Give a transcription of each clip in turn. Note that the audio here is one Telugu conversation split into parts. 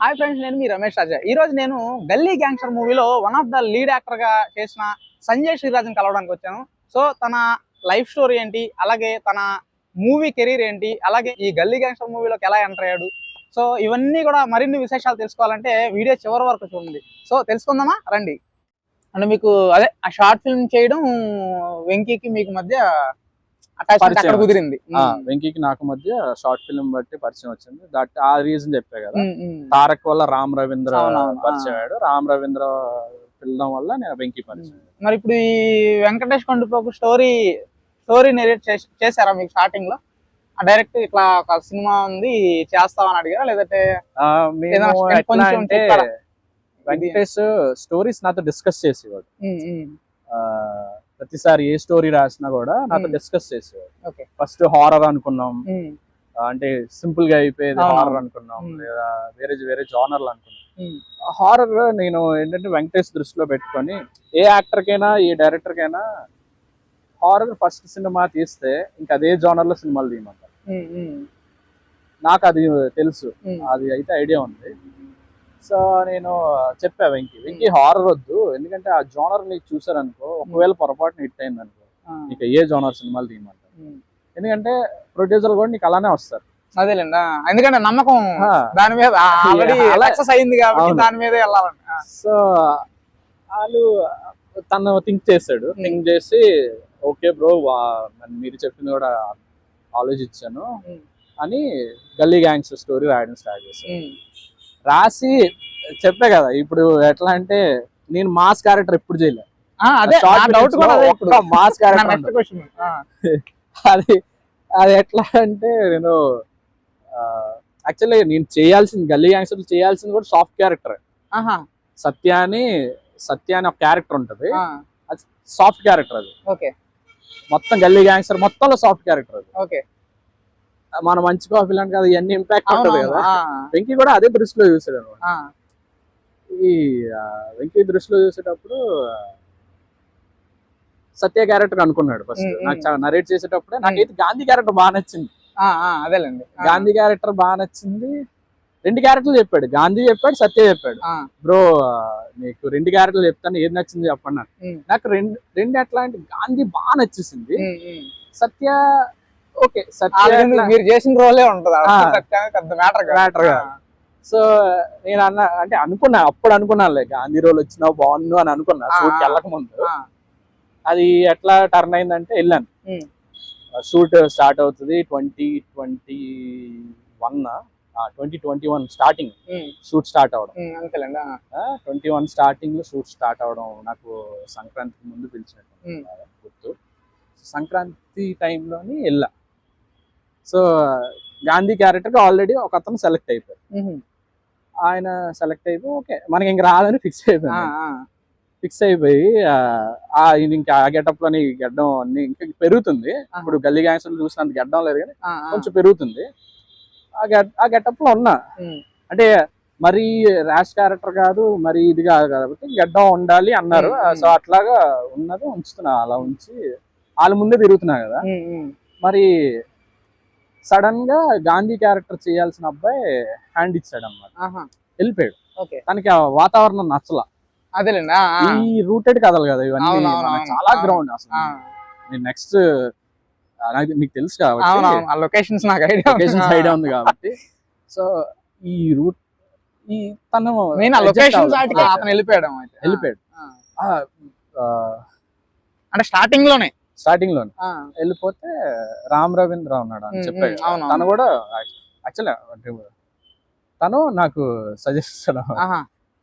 హాయ్ ఫ్రెండ్స్, నేను మీ రమేష్ రాజా. ఈ రోజు నేను గల్లీ గ్యాంగ్స్టర్ మూవీలో one of the lead actor గా చేసిన సంజయ్ శ్రీరాజ్ని కలవడానికి వచ్చాను. సో తన లైఫ్ స్టోరీ ఏంటి, అలాగే తన మూవీ కెరీర్ ఏంటి, అలాగే ఈ గల్లీ గ్యాంగ్స్టర్ మూవీలోకి ఎలా ఎంటర్ అయ్యాడు, సో ఇవన్నీ కూడా మరిన్ని విశేషాలు తెలుసుకోవాలంటే వీడియో చివరి వరకు చూడండి. సో తెలుసుకుందామా రండి. అంటే మీకు అదే ఆ షార్ట్ ఫిల్మ్ చేయడం వెంకీకి మీకు మధ్య అటాచ్మెంట్ అక్కడ కుదిరింది. వెంకీకి నాకు మధ్య షార్ట్ ఫిల్మ్ బట్టి పరిచయం వచ్చింది. దట్ ఆ రీజన్ చెప్పా కదా, తారక్ వల్ల రామ్ రవీంద్ర పరిచయం అయ్యాడు. రామ్ రవీంద్ర పిల్లడం వల్ల నేను వెంకీ పరిచయం. మరి ఇప్పుడు ఈ వెంకటేష్ కొండపోకు స్టోరీ నెరేట్ చేశారా మీకు స్టార్టింగ్ లో? డైరెక్ట్ ఇట్లా ఒక సినిమా ఉంది చేస్తామని అడిగారా, లేదంటే వెంకటేష్ స్టోరీస్ నాతో డిస్కస్ చేసేవాడు. ప్రతిసారి ఏ స్టోరీ రాసినా కూడా నాతో డిస్కస్ చేసేవాడు. ఫస్ట్ హారర్ అనుకున్నాం, అంటే సింపుల్ గా అయిపోయేది హారర్ అనుకున్నాం, లేదా వేరే జానర్లు అనుకున్నాం. హారర్ నేను ఏంటంటే వెంకటేష్ దృష్టిలో పెట్టుకొని ఏ యాక్టర్ కైనా ఏ డైరెక్టర్ కైనా హారర్ ఫస్ట్ సినిమా తీస్తే ఇంకా అదే జానర్ లో సినిమాలు తీయమంటారు. నాకు అది తెలుసు, అది అయితే ఐడియా ఉంది. సో నేను చెప్పా వెంకీ హారర్ వద్దు, ఎందుకంటే ఆ జోనర్ నీకు చూసారనుకో, ఒకవేళ పొరపాటున హిట్ అయింది అనుకో నీకు ఏ జోనర్ సినిమాలు తీయమంటారు. ఎందుకంటే ప్రొడ్యూసర్ కూడా నీకు అలానే వస్తారు. అదేలేండి, ఎందుకంటే నమ్మకం దాని మీద అయింది కాబట్టి దాని మీద వెళ్ళాలని. సో వాళ్ళు తను థింక్ చేశాడు. థింక్ చేసి ఓకే బ్రో, మీరు చెప్పింది కూడా ఆలోచించాను అని గల్లీ గ్యాంగ్స్ స్టోరీ రాయడం స్టార్ట్ చేశాను. రాసి చెప్పే కదా, ఇప్పుడు ఎట్లా అంటే నేను మాస్ క్యారెక్టర్ ఎప్పుడు చేయలేదు. మాస్ క్యారెక్టర్ అది ఎట్లా అంటే నేను యాక్చువల్లీ నేను చేయాల్సింది గల్లీ గ్యాంగ్స్టర్ చేయాల్సింది కూడా సాఫ్ట్ క్యారెక్టర్. సత్య అని ఒక క్యారెక్టర్ ఉంటది, అది సాఫ్ట్ క్యారెక్టర్. అది మొత్తం గల్లీ గ్యాంగ్స్టర్ మొత్తంలో సాఫ్ట్ క్యారెక్టర్. అది మన మంచి కాఫీ లాంటి కదా, ఇవన్నీ ఇంపాక్ట్ ఉంటుంది కదా. వెంకీ కూడా అదే దృష్టిలో చూసాడు అనమాట. ఈ వెంకీ దృష్టిలో చూసేటప్పుడు సత్య క్యారెక్టర్ అనుకున్నాడు ఫస్ట్. నాకు నరేట్ చేసేటప్పుడే నాకైతే గాంధీ క్యారెక్టర్ బాగా నచ్చింది. అదేలేండి, గాంధీ క్యారెక్టర్ బాగా నచ్చింది. 2 క్యారెక్టర్లు చెప్పాడు, గాంధీ చెప్పాడు, సత్య చెప్పాడు. బ్రో నీకు 2 క్యారెక్టర్లు చెప్తాను, ఏది నచ్చింది చెప్పండి. నాకు రెండు ఎట్లా అంటే గాంధీ బాగా నచ్చేసింది, సత్య ఓకే సత్య మీరు చేసిన రోలే ఉంటది మ్యాటర్. సో నేను అంటే అప్పుడు అనుకున్నానులే గాంధీ రోల్ వచ్చినా బాగుండు అని అనుకున్నా షూట్కి వెళ్ళక ముందు. అది ఎట్లా టర్న్ అయిందంటే వెళ్ళాను. షూట్ స్టార్ట్ అవుతుంది 2021 స్టార్టింగ్ షూట్ స్టార్ట్ అవడం. 21 స్టార్టింగ్ లో షూట్ స్టార్ట్ అవడం నాకు సంక్రాంతికి ముందు పిలిచినట్టు గుర్తు. సంక్రాంతి టైంలోని వెళ్ళా. సో గాంధీ క్యారెక్టర్ ఆల్రెడీ ఒక అతను సెలెక్ట్ అయిపోయారు. ఆయన సెలెక్ట్ అయిపోయి ఓకే మనకి ఇంక రాదని ఫిక్స్ అయిపోయి ఇంకా ఆ గెటప్ లోని గడ్డం అన్ని ఇంకా పెరుగుతుంది. ఇప్పుడు గల్లీ గ్యాంగ్స్టర్ చూసినంత గడ్డం లేదు కానీ కొంచెం పెరుగుతుంది. ఆ గెటప్ లో ఉన్నా, అంటే మరి ర్యాష్ క్యారెక్టర్ కాదు, మరి ఇది కాదు కాబట్టి గడ్డం ఉండాలి అన్నారు. సో అట్లాగా ఉన్నది ఉంచుతున్నా, అలా ఉంచి వాళ్ళ ముందే తిరుగుతున్నా కదా. మరి సడన్ గా గాంధీ క్యారెక్టర్ చేయాల్సిన అబ్బాయి హ్యాండ్ ఇచ్చాడు అన్నమాట, వెళ్ళిపోయాడు. తనకి ఆ వాతావరణం నచ్చలా. ఈ రూటెడ్ కథలు కదా ఇవన్నీ, చాలా గ్రౌండ్ అసలు. నెక్స్ట్ మీకు తెలుసు కాబట్టి లొకేషన్స్ ఐడియా ఉంది కాబట్టి. సో ఈ రూట్ తను వెళ్ళిపోయాడు అంటే స్టార్టింగ్ లోనే వెళ్ళిపోతే రామ్ రవీంద్ర ఉన్నాడు అని చెప్పాడు. తను కూడా యాక్చువల్లీ తను నాకు సజెస్ట్ చేశాడు,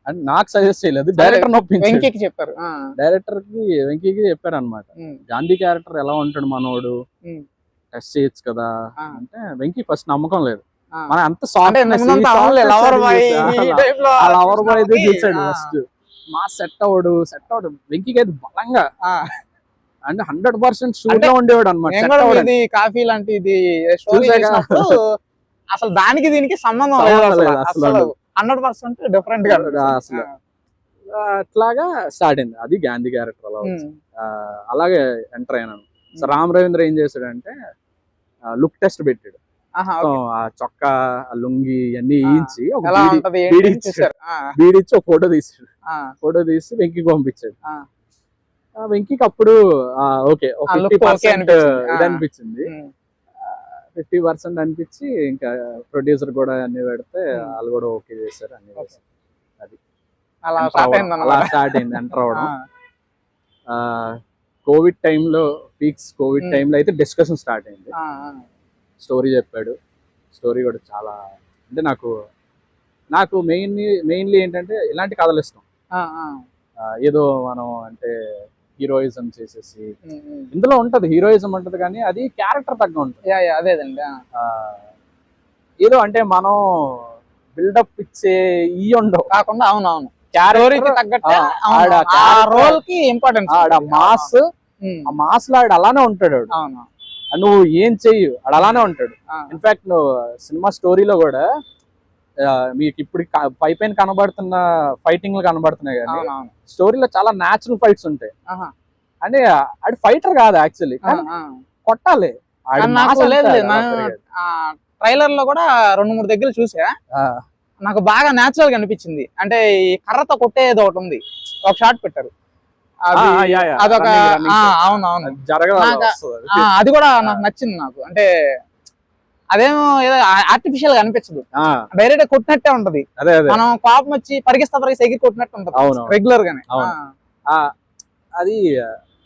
అంటే నాకు సజెస్ట్ చేయలేదు, డైరెక్టర్ వెంకీకి చెప్పారు. డైరెక్టర్ కి వెంకీకి చెప్పారు అనమాట, గాంధీ క్యారెక్టర్ ఎలా ఉంటాడు మనోడు, టెస్ట్ చేయొచ్చు కదా అంటే. వెంకీ ఫస్ట్ నమ్మకం లేదు, మన అంత సాఫ్ట్ లవర్ బాయ్ చూసాడు ఫస్ట్. మా సెట్ అవడు వెంకీకి అయితే బలంగా అంటే 100% షూట్ లో ఉండేవాడు అనమాట. కాఫీ లాంటిది అసలు దానికి దీనికి సంబంధం అసలు 100% డిఫరెంట్ గా అసలు. అట్లాగా స్టార్ట్ అయింది, అది గాంధీ క్యారెక్టర్ అలా అలాగే ఎంటర్ అయినాను. సో రామ్ రవీంద్ర ఏం చేశాడంటే లుక్ టెస్ట్ పెట్టాడు. ఆహా, మొత్తం ఓకే. ఆ చొక్కా ఆ లుంగి అన్ని ఆ. వేయించి ఒక ఎలా బీడి ఉంటది బీడి ఏంటి ఇచ్చాడు. చూసారు? బీడి ఇచ్చి ఒక ఫోటో తీసాడు. ఆ, ఫోటో తీసి వెంకీకి పంపించాడు. ఆ. ఆ వెంకీకి అప్పుడు ఓకే ఆ లుక్ ఓకే 50% అనిపించింది. ఇది అనిపించింది. ఉమ్, 50% అనిపించి ఇంకా ప్రొడ్యూసర్ కూడా అన్ని పెడితే ఉమ్. వాళ్ళు కూడా ఓకే చేశారు, అన్ని ఓకే. చేశారు. అది అలా ఎంటర్ స్టార్ట్ అవ్వడం, అయింది అలా అనమాట. స్టార్ట్ అయింది ఎంటర్ అవ్వడం. కోవిడ్ టైంలో కోవిడ్ టైంలో అయితే డిస్కషన్ స్టార్ట్ అయింది. స్టోరీ చెప్పాడు. స్టోరీ కూడా చాలా, అంటే నాకు మెయిన్లీ ఏంటంటే ఇలాంటి కథలు ఇష్టం. ఏదో మనం అంటే హీరోయిజం చేసేసి, ఇందులో ఉంటది హీరోయిజం ఉంటది కానీ అది క్యారెక్టర్ తగ్గ ఉంటుంది. అదేదండి. ఏదో అంటే మనం బిల్డప్ ఇచ్చే ఈ ఉండవు కాకుండా అవునవును క్యారెక్టర్ తగ్గట్టు ఆడ ఆ రోల్ కి ఇంపార్టెన్స్. ఆడ మాస్, ఆ మాస్ లో ఆడు అలానే ఉంటాడు. అవును. నువ్వు ఏం చెయ్యు ఆడు అలానే ఉంటాడు. ఇన్ఫాక్ట్ నువ్వు సినిమా స్టోరీలో కూడా మీకు ఇప్పుడు పైపైన కనబడుతున్న ఫైటింగ్లు కనబడుతున్నాయి కానీ స్టోరీలో చాలా న్యాచురల్ ఫైట్స్ ఉంటాయి. అంటే ఆడు ఫైటర్ కాదు యాక్చువల్లీ, కొట్టాలి. ట్రైలర్ లో కూడా 2-3 దగ్గర చూసా, నాకు బాగా న్యాచురల్ గా అనిపించింది. అంటే ఈ కర్రతో కొట్టేది ఒకటి ఉంది, ఒక షాట్ పెట్టారు, అదొక అవునవును అది కూడా నాకు నచ్చింది. నాకు అంటే అదేమో ఏదో ఆర్టిఫిషియల్ గా అనిపించదు, డైరెక్ట్ కొట్టినట్టే ఉంటది. మనం కోపం వచ్చి పరిగిస్తా ఎగిరి కొట్టినట్టు ఉంటది రెగ్యులర్ గానే. అది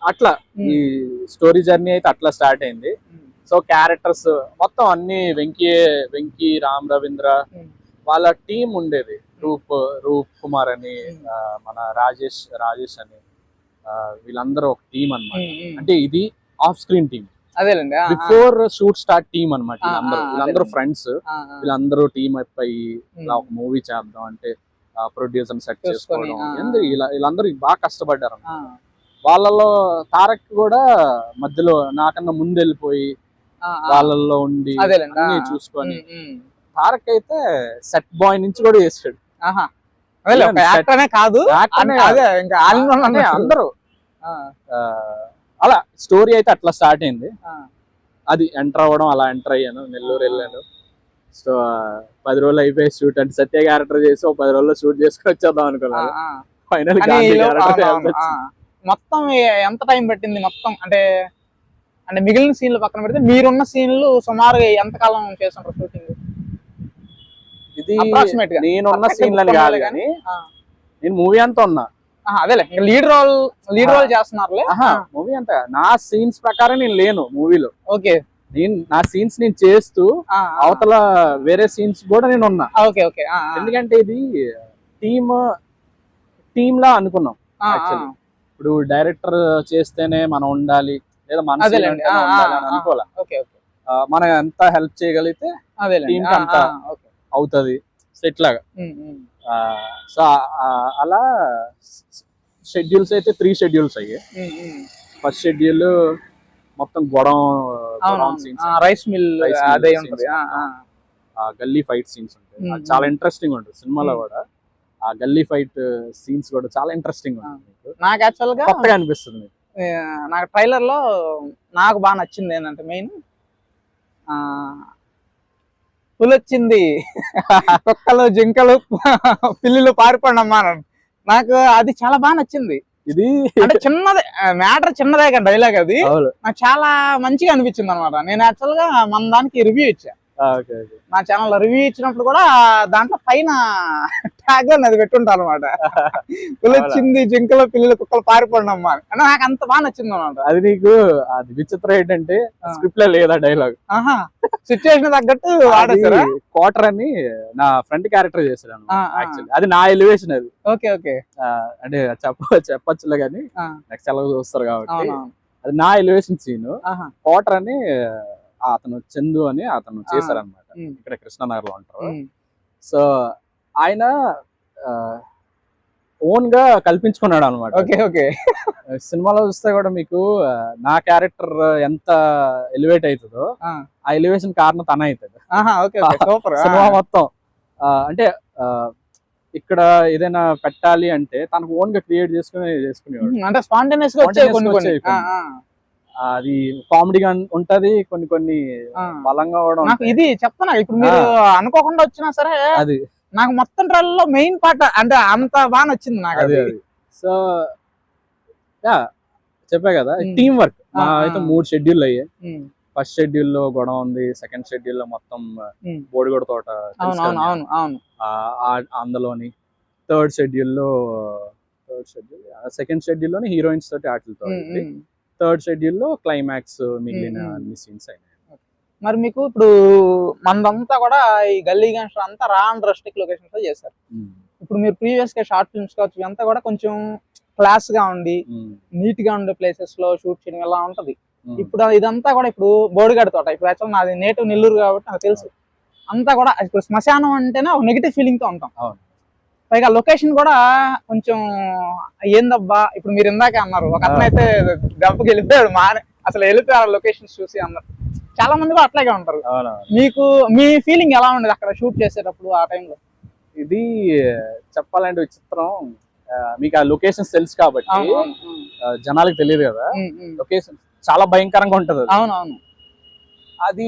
అట్లా ఈ స్టోరీ జర్నీ అయితే అట్లా స్టార్ట్ అయింది. సో క్యారెక్టర్స్ మొత్తం అన్ని వెంకీ, రామ్ రవీంద్ర వాళ్ళ టీం ఉండేది. రూప్ కుమార్ అని, మన రాజేష్ అని, వీళ్ళందరూ ఒక టీం అన్నమాట. అంటే ఇది off screen team, before shoot start team అనమాట. వీళ్ళందరూ ఫ్రెండ్స్, వీళ్ళందరూ టీం అయిపోయి ఇలా ఒక మూవీ చేద్దాం అంటే ప్రొడ్యూసర్ సెట్ చేసుకోవడం, వీళ్ళందరూ బాగా కష్టపడ్డారు. వాళ్ళలో తారక్ కూడా మధ్యలో నాకన్నా ముందు వెళ్ళిపోయి వాళ్ళల్లో ఉండి అన్ని చూసుకొని, తారక్ అయితే సెట్ బాయ్ నుంచి కూడా చేసాడు. అందరూ అలా స్టోరీ అయితే అట్లా స్టార్ట్ అయింది. అది ఎంటర్ అవ్వడం, అలా ఎంటర్ అయ్యాను, నెల్లూరు వెళ్ళాను. సో 10 రోజులు అయిపోయి షూట్, అంటే సత్య క్యారెక్టర్ చేసి 10 రోజుల్లో షూట్ చేసుకుని వచ్చేద్దాం అనుకున్నాను. ఫైనల్ మొత్తం ఎంత టైం పట్టింది మొత్తం? అంటే మిగిలిన సీన్లు పక్కన పెడితే మీరున్న సీన్లు సుమారుగా ఎంత కాలం చేస్తుంటారు షూటింగ్? ఇది నేనున్న సీన్లని కాదు కానీ నేను మూవీ అంతా ఉన్నా. అదేలే లీడ్ రోల్ చేస్తున్నారు. మూవీ అంతా నా సీన్స్ ప్రకారం నేను లేను మూవీలో. ఓకే, నా సీన్స్ నేను చేస్తూ అవతల వేరే సీన్స్ కూడా నేను ఉన్నా. ఎందుకంటే ఇది టీమ్ లా అనుకున్నాం. ఇప్పుడు డైరెక్టర్ చేస్తేనే మనం ఉండాలి, లేదా మన అనుకోవాలి. మనం ఎంత హెల్ప్ చేయగలిగితే టీమ్ అంత అవుతుంది సెట్ లాగా. సో అలా షెడ్యూల్స్ అయితే 3 షెడ్యూల్స్ అయ్యాయి. ఫస్ట్ షెడ్యూల్ మొత్తం రైస్ మిల్ అదే ఉంటది, గల్లీ ఫైట్ సీన్స్ ఉంటాయి. చాలా ఇంట్రెస్టింగ్ ఉంటుంది సినిమాలో కూడా. ఆ గల్లీ ఫైట్ సీన్స్ కూడా చాలా ఇంట్రెస్టింగ్ ఉంటుంది. నాకు యాక్చువల్ గా కొత్తగా అనిపిస్తుంది. నాకు ట్రైలర్ లో నాకు బాగా నచ్చింది ఏంటంటే, మెయిన్ పులొచ్చింది, కుక్కలు జింకలు పిల్లులు పారిపోండమ్మా, నాకు అది చాలా బాగా నచ్చింది. ఇది అంటే చిన్నదే మ్యాటర్, చిన్నదే కానీ డైలాగ్ అది నాకు చాలా మంచిగా అనిపించింది అనమాట. నేను యాక్చువల్ గా మన దానికి రివ్యూ ఇచ్చా, నా ఛానల్ లో రివ్యూ ఇచ్చినప్పుడు కూడా దాంట్లో పైన ట్యాగ్ అది పెట్టుంటా అనమాట, పిల్లొచ్చింది జింకలు పిల్లలు కుక్కలు పారిపోండమ్మా అంటే నాకు అంత బాగా నచ్చింది అనమాట. అది నీకు అది విచిత్రం ఏంటంటే స్క్రిప్ట్ లో లేదా డైలాగ్, సిచ్యువేషన్ తగ్గట్టు వాడేసారా? క్వార్టర్ అని నా ఫ్రెండ్ క్యారెక్టర్ చేశాడు యాక్చువల్లీ, అది నా ఎలివేషన్. అది అంటే చెప్పచ్చులే కానీ నెక్స్ట్ ఎలా చూస్తారు కాబట్టి అది నా ఎలివేషన్ సీన్. క్వార్టర్ అని అతను చందు అని అతను చేశారనమాట, ఇక్కడ కృష్ణనగర్ లో ఉంటారు. సో ఆయన ఓన్ గా కల్పించుకున్నాడు అనమాట. సినిమాలో చూస్తే కూడా మీకు నా క్యారెక్టర్ ఎంత ఎలివేట్ అవుతుందో ఆ ఎలివేషన్ కారణం తన అవుతుంది సినిమా మొత్తం. అంటే ఇక్కడ ఏదైనా పెట్టాలి అంటే తనకు ఓన్ గా క్రియేట్ చేసుకునేవాడు, అంటే అది కామెడీగా ఉంటది, కొన్ని కొన్ని బలంగా కూడా నాకు ఇది చెప్తాను. ఇప్పుడు మీరు అనుకోకుండా వచ్చినా సరే అది నాకు మొత్తం ట్రైలర్ లో మెయిన్ పార్ట్ అంటే అంత బాగా నచ్చింది నాకు అది. సో చెప్పా కదా, టీం వర్క్. మా అయితే 3 షెడ్యూల్ అయ్యాయి. ఫస్ట్ షెడ్యూల్ లో గొడవ ఉంది, సెకండ్ షెడ్యూల్ లో మొత్తం బోడిగొడ తోట అందులోని, థర్డ్ షెడ్యూల్ సెకండ్ షెడ్యూల్ లోని హీరోయిన్స్ తోటి ఆటలతో, థర్డ్ షెడ్యూల్ లో క్లైమాక్స్ మిగిలిన అన్ని సీన్స్ అయినాయి. మరి మీకు ఇప్పుడు మనదంతా కూడా ఈ గల్లీ గ్యాంగ్స్టర్ అంతా రా అండ్ రస్టిక్ లొకేషన్స్ లో చేశారు. ఇప్పుడు మీరు ప్రీవియస్ గా షార్ట్ ఫిల్మ్స్ కావచ్చు అంతా కూడా కొంచెం క్లాస్ గా ఉండి నీట్ గా ఉండే ప్లేసెస్ లో షూట్ చేయడం ఎలా ఉంటది. ఇప్పుడు ఇదంతా కూడా ఇప్పుడు బోడిగడ తోట, ఇప్పుడు యాక్చువల్ నాది నేటివ్ నెల్లూరు కాబట్టి నాకు తెలుసు. అంతా కూడా ఇప్పుడు శ్మశానం అంటేనే ఒక నెగిటివ్ ఫీలింగ్ తో ఉంటాం. పైగా లొకేషన్ కూడా కొంచెం ఏందబ్బా, ఇప్పుడు మీరు ఇందాక అన్నారు ఒక అతను అయితే దెబ్బకి వెళ్ళిపోయాడు, అసలు వెళ్ళిపోయారు లొకేషన్స్ చూసి అన్నారు. చాలా మంది కూడా అట్లాగే ఉంటారు. మీకు మీ ఫీలింగ్ ఎలా ఉండేది అక్కడ షూట్ చేసేటప్పుడు ఆ టైంలో? ఇది చెప్పాలంటే విచిత్రం. మీకు ఆ లొకేషన్స్ తెలుసు కాబట్టి జనాలకు తెలియదు కదా. లొకేషన్ చాలా భయంకరంగా ఉంటది. అవునవును. అది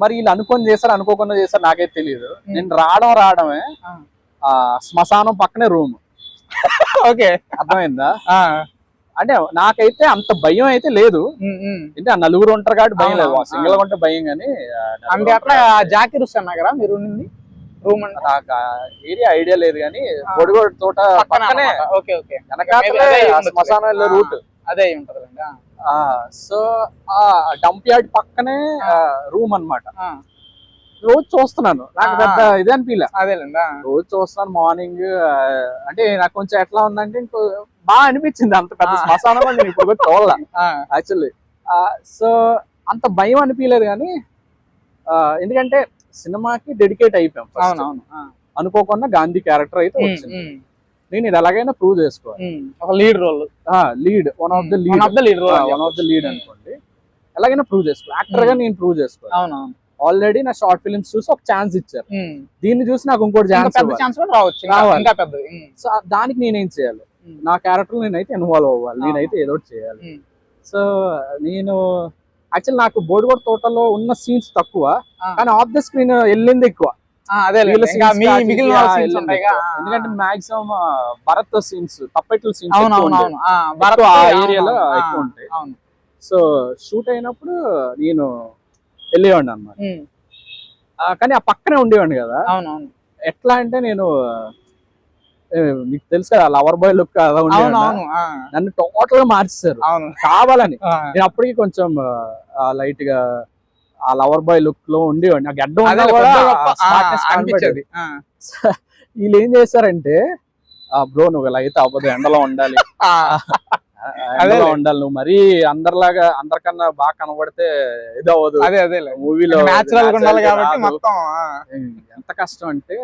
మరి వీళ్ళు అనుకొని చేస్తారు అనుకోకుండా చేస్తారు నాకైతే తెలియదు. నేను రావడమే శ్మశానం పక్కనే రూమ్. ఓకే, అర్థమైందా? అంటే నాకైతే అంత భయం అయితే లేదు. అంటే ఆ నలుగురు ఉంటారు కాబట్టి భయం లేదు, సింగిల్ గా ఉంటే భయం. కానీ అంటే అట్లా జాకిర్ హుస్సేన్ నగరా మీరు ఉండింది రూమ్? అంటే నాకు ఏరియా ఐడియా లేదు కానీ బొడిగోడ తోట పక్కనే శ్మశానంలో రూట్ అదే ఉంటదండి. సో ఆ డంప్ యార్డ్ పక్కనే రూమ్ అన్నమాట. రోజు చూస్తున్నాను, నాకు పెద్ద ఇది అనిపించలే. అదేలేండి, రోజు చూస్తున్నాను మార్నింగ్. అంటే నాకు కొంచెం ఎట్లా ఉందంటే ఇంకో బాగా అనిపించింది, అంత పెద్ద శ్మశానం నేను ఇప్పుడు కూడా చూడాల యాక్చువల్లీ. సో అంత భయం అనిపించలేదు కానీ ఎందుకంటే సినిమాకి డెడికేట్ అయిపోయాం. అనుకోకుండా గాంధీ క్యారెక్టర్ అయితే వచ్చింది. నేను ఇది ఎలాగైనా ప్రూవ్ చేసుకోవాలి. Lead role, one of the lead అనుకోండి. ఎలాగైనా ప్రూవ్ చేసుకోవాలి, యాక్టర్ గా నేను ప్రూవ్ చేసుకోవాలి. ఆల్రెడీ నా షార్ట్ ఫిల్మ్స్ చూసి ఒక ఛాన్స్ ఇచ్చారు, దీన్ని చూసి నాకు ఇంకోటి ఛాన్స్ రావచ్చు. సో దానికి నేనేం చేయాలి, నా క్యారెక్టర్ నేనైతే ఇన్వాల్వ్ అవ్వాలి, నేనైతే ఏదో చేయాలి. సో నేను యాక్చువల్ నాకు బోడిగొడ తోటలో ఉన్న సీన్స్ తక్కువ, కానీ ఆఫ్ ద స్క్రీన్ వెళ్ళింది ఎక్కువ. ఎందుకంటే మాక్సిమం భరత్ సీన్స్, తప్పెట్ల సీన్స్ ఆ ఏరియాలో ఎక్కువ ఉంటాయి. సో షూట్ అయినప్పుడు నేను వెళ్ళేవాడిని అన్నమాట. కానీ ఆ పక్కనే ఉండేవాడిని కదా. ఎట్లా అంటే నేను నీకు తెలుసు కదా లవర్ బాయ్ లుక్ అలా ఉండేవాడిని, నన్ను టోటల్ గా మార్చేశారు కావాలని. నేను అప్పటికి కొంచెం లైట్ గా ఆ లవర్ బాయ్ లుక్ లో ఉండేవాడిని, ఆ గడ్డం అనిపించేది. వీళ్ళు ఏం చేశారంటే, బ్రో నువ్వు ఇలా అయితే అవ్వదు, ఎండలో ఉండాలి, ఎండలో ఉండాలి, నువ్వు మరీ అందరిలాగా అందరికన్నా బాగా కనబడితే ఇది అవ్వదు మూవీలో, ఎంత కష్టం అంటే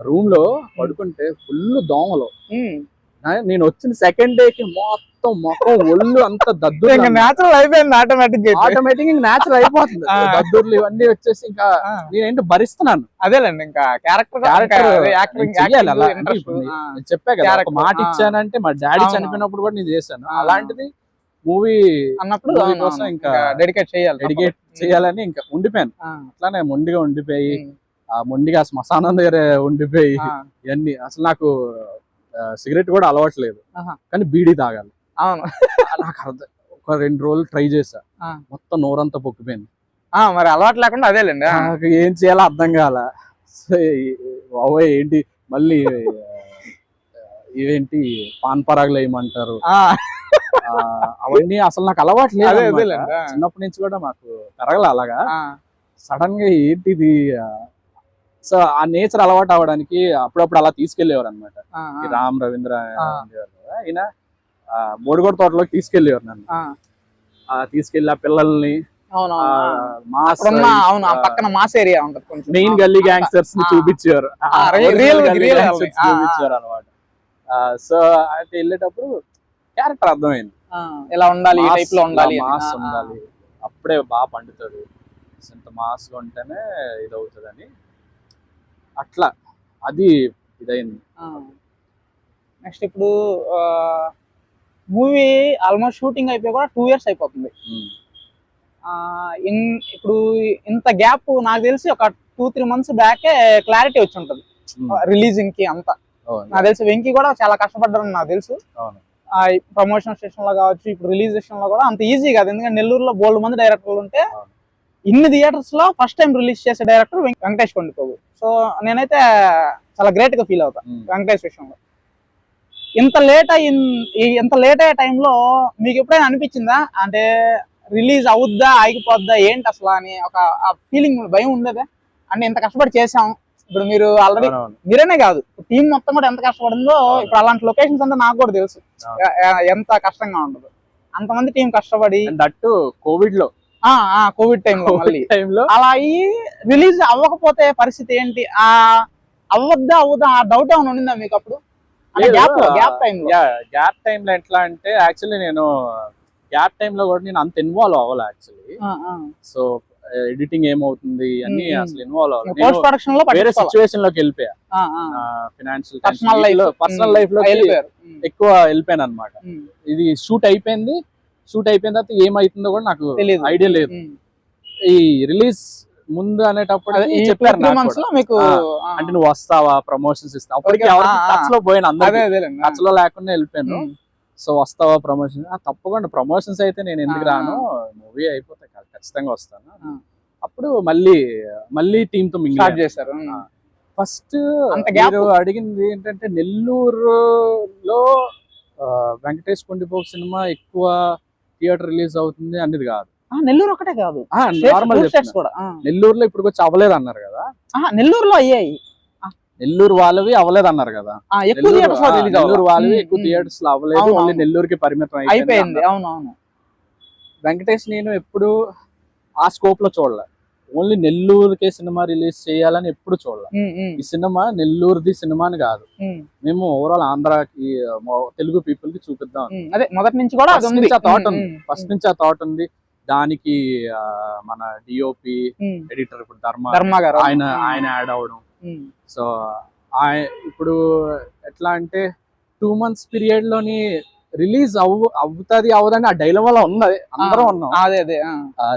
రూమ్ లో పడుకుంటే ఫుల్ దోమలు. నేను వచ్చిన సెకండ్ డే కి మొత్తం మొఖం ఒళ్ళు అంత దద్దురు అయిపోయింది, ఆటోమేటిక్ న్యాచురల్ అయిపోతుంది. దద్దుర్లు ఇవన్నీ వచ్చేసి ఇంకా నేనేంటి భరిస్తున్నాను. అదేలేండి, ఇంకా క్యారెక్టర్ చెప్పా కదా, ఒక మాట ఇచ్చానంటే మా డాడీ చనిపోయినప్పుడు కూడా నేను చేశాను. అలాంటిది మూవీ అన్నప్పుడు కోసం ఇంకా డెడికేట్ చేయాలని ఇంకా ఉండిపోయాను. అట్లానే మొండిగా ఉండిపోయి మొండిగా శ్మశానం దగ్గర ఉండిపోయి ఇవన్నీ. అసలు నాకు సిగరెట్ కూడా అలవాట్లేదు, కానీ బీడీ తాగాలి. నాకు అర్థం, ఒక 2 రోజులు ట్రై చేశా, మొత్తం నోరంతా పొక్కిపోయింది. మరి అలవాటు లేకుండా అదేలేండి, నాకు ఏం చేయాలో అర్థం కాల. బాబోయ్ ఏంటి మళ్ళీ ఇవేంటి పాన్ పరాగులు వేయమంటారు, అవన్నీ అసలు నాకు అలవాటు లేదు. చిన్నప్పటి నుంచి కూడా మాకు పెరగల అలాగా. సడన్ గా ఏంటిది, సో ఆ నేచర్ అలవాటు అవ్వడానికి అప్పుడప్పుడు అలా తీసుకెళ్లేవారు అనమాట. రామ్ రవీంద్ర ఈయన బోడిగొడ తోటలోకి తీసుకెళ్లేవారు నన్ను. తీసుకెళ్లి ఆ పిల్లల్ని మెయిన్ గల్లీ గ్యాంగ్స్టర్స్ ని చూపించారు అనమాట. సో అంటే వెళ్ళేటప్పుడు క్యారెక్టర్ అర్థమైంది, ఎలా ఉండాలి, మాస్ ఉండాలి, అప్పుడే బాగా పండుతాడు, ఇంత మాస్ లో ఉంటేనే ఇది అవుతుందని అట్లా అది ఇదైంది. నెక్స్ట్ ఇప్పుడు మూవీ ఆల్మోస్ట్ షూటింగ్ అయిపోయి కూడా 2 years అయిపోతుంది. ఇప్పుడు ఇంత గ్యాప్ నాకు తెలిసి ఒక 2-3 months బ్యాకే క్లారిటీ వచ్చి ఉంటది రిలీజింగ్ కి అంతా. నాకు తెలిసి వెంకీ కూడా చాలా కష్టపడ్డారని నాకు తెలుసు. ప్రమోషన్ స్టేషన్ లో కావచ్చు, ఇప్పుడు రిలీజ్ స్టేషన్ లో కూడా అంత ఈజీ కాదు. ఎందుకంటే నెల్లూరులో బోల్డ్ మంది డైరెక్టర్లు ఉంటే ఇన్ని థియేటర్స్ లో ఫస్ట్ టైం రిలీజ్ చేసే డైరెక్టర్ వెంకటేష్ కొండబాబు. సో నేనైతే చాలా గ్రేట్ గా ఫీల్ అవుతా వెంకటేష్ విషయంలో. ఇంత లేట్ అయ్యే టైంలో మీకు ఎప్పుడైనా అనిపించిందా అంటే రిలీజ్ అవుద్దా ఆగిపోద్దా ఏంటి అసలు అని ఒక ఫీలింగ్, భయం ఉండేదా? అంటే ఇంత కష్టపడి చేసాం, ఇప్పుడు మీరు ఆల్రెడీ మీరేనే కాదు టీం మొత్తం కూడా ఎంత కష్టపడిందో, ఇప్పుడు అలాంటి లొకేషన్స్ అంటే నాకు కూడా తెలుసు ఎంత కష్టంగా ఉండదు. అంతమంది టీం కష్టపడి దట్టు కోవిడ్ టైంలో అలా అయ్యి రిలీజ్ అవ్వకపోతే పరిస్థితి ఏంటి? అవుద్దా ఆ డౌట్ ఏమైనా ఉండిందా మీకు అప్పుడు? గ్యాప్ టైంలో ఎట్లా అంటే యాక్చువల్లీ నేను గ్యాప్ టైంలో కూడా నేను అంత ఇన్వాల్వ్ అవ్వాలి యాక్చువల్లీ. సో ఎడిటింగ్ ఏమవుతుంది అన్ని అసలు ఇన్వాల్వ్ అవ్వాలి. పోస్ట్ ప్రొడక్షన్ లో వేరే సిచ్యువేషన్ లోకి వెళ్ళిపోయా, ఫైనాన్షియల్ పర్సనల్ లైఫ్ లో ఎక్కువ వెళ్ళిపోయాను అనమాట. ఇది షూట్ అయిపోయిన తర్వాత ఏమైతుందో కూడా నాకు ఐడియా లేదు. ఈ రిలీజ్ ముందు అనేటప్పుడు చెప్పారు మీకు, అంటే నువ్వు వస్తావా, ప్రమోషన్స్ ఇస్తావు. అప్పటికి టచ్ లో పోయాను, అందరూ టచ్ లో లేకుండా వెళ్ళిపోయాను. సో వస్తావా ప్రమోషన్? తప్పకుండా ప్రమోషన్స్ అయితే నేను ఎందుకు రాను, మూవీ అయిపోతే ఖచ్చితంగా వస్తాను. అప్పుడు మళ్ళీ టీమ్ తో స్టార్ట్ చేశారు. ఫస్ట్ మీరు అడిగింది ఏంటంటే నెల్లూరులో వెంకటేష్ కొండబాబు సినిమా ఎక్కువ థియేటర్ రిలీజ్ అవుతుంది అనేది కాదు. నెల్లూరు ఒకటే కాదు, నార్మల్ కూడా నెల్లూరులో ఇప్పుడు వచ్చి అవ్వలేదు అన్నారు కదా. నెల్లూరులో అయ్యాయి, నెల్లూరు వాళ్ళవి అవ్వలేదు అన్నారు కదా. నెల్లూరు వాళ్ళవి ఎక్కువ థియేటర్స్ లో అవ్వలేదు, ఓన్లీ నెల్లూరుకి పరిమితం అయిపోయింది. అవునవును. వెంకటేష్ నేను ఎప్పుడు ఆ స్కోప్ లో చూడలే, ఓన్లీ నెల్లూరుకే సినిమా రిలీజ్ చేయాలని ఎప్పుడు చూడలే. ఈ సినిమా నెల్లూరుది సినిమా అని కాదు, మేము ఓవరాల్ ఆంధ్రాకి తెలుగు పీపుల్ కి చూపిద్దాం. అదే మొదటి నుంచి కూడా ఫస్ట్ నుంచి ఆ థాట్ ఉంది. దానికి మన డిఓపి ఎడిటర్ ఇప్పుడు ధర్మ గారు ఆయన యాడ్ అవడం. సో ఇప్పుడు ఎట్లా అంటే 2 months పీరియడ్ లోని రిలీజ్ అవుతుంది అవ్వదని ఆ డైలమాలో ఉన్నది, అందరం ఉన్నాం. అదే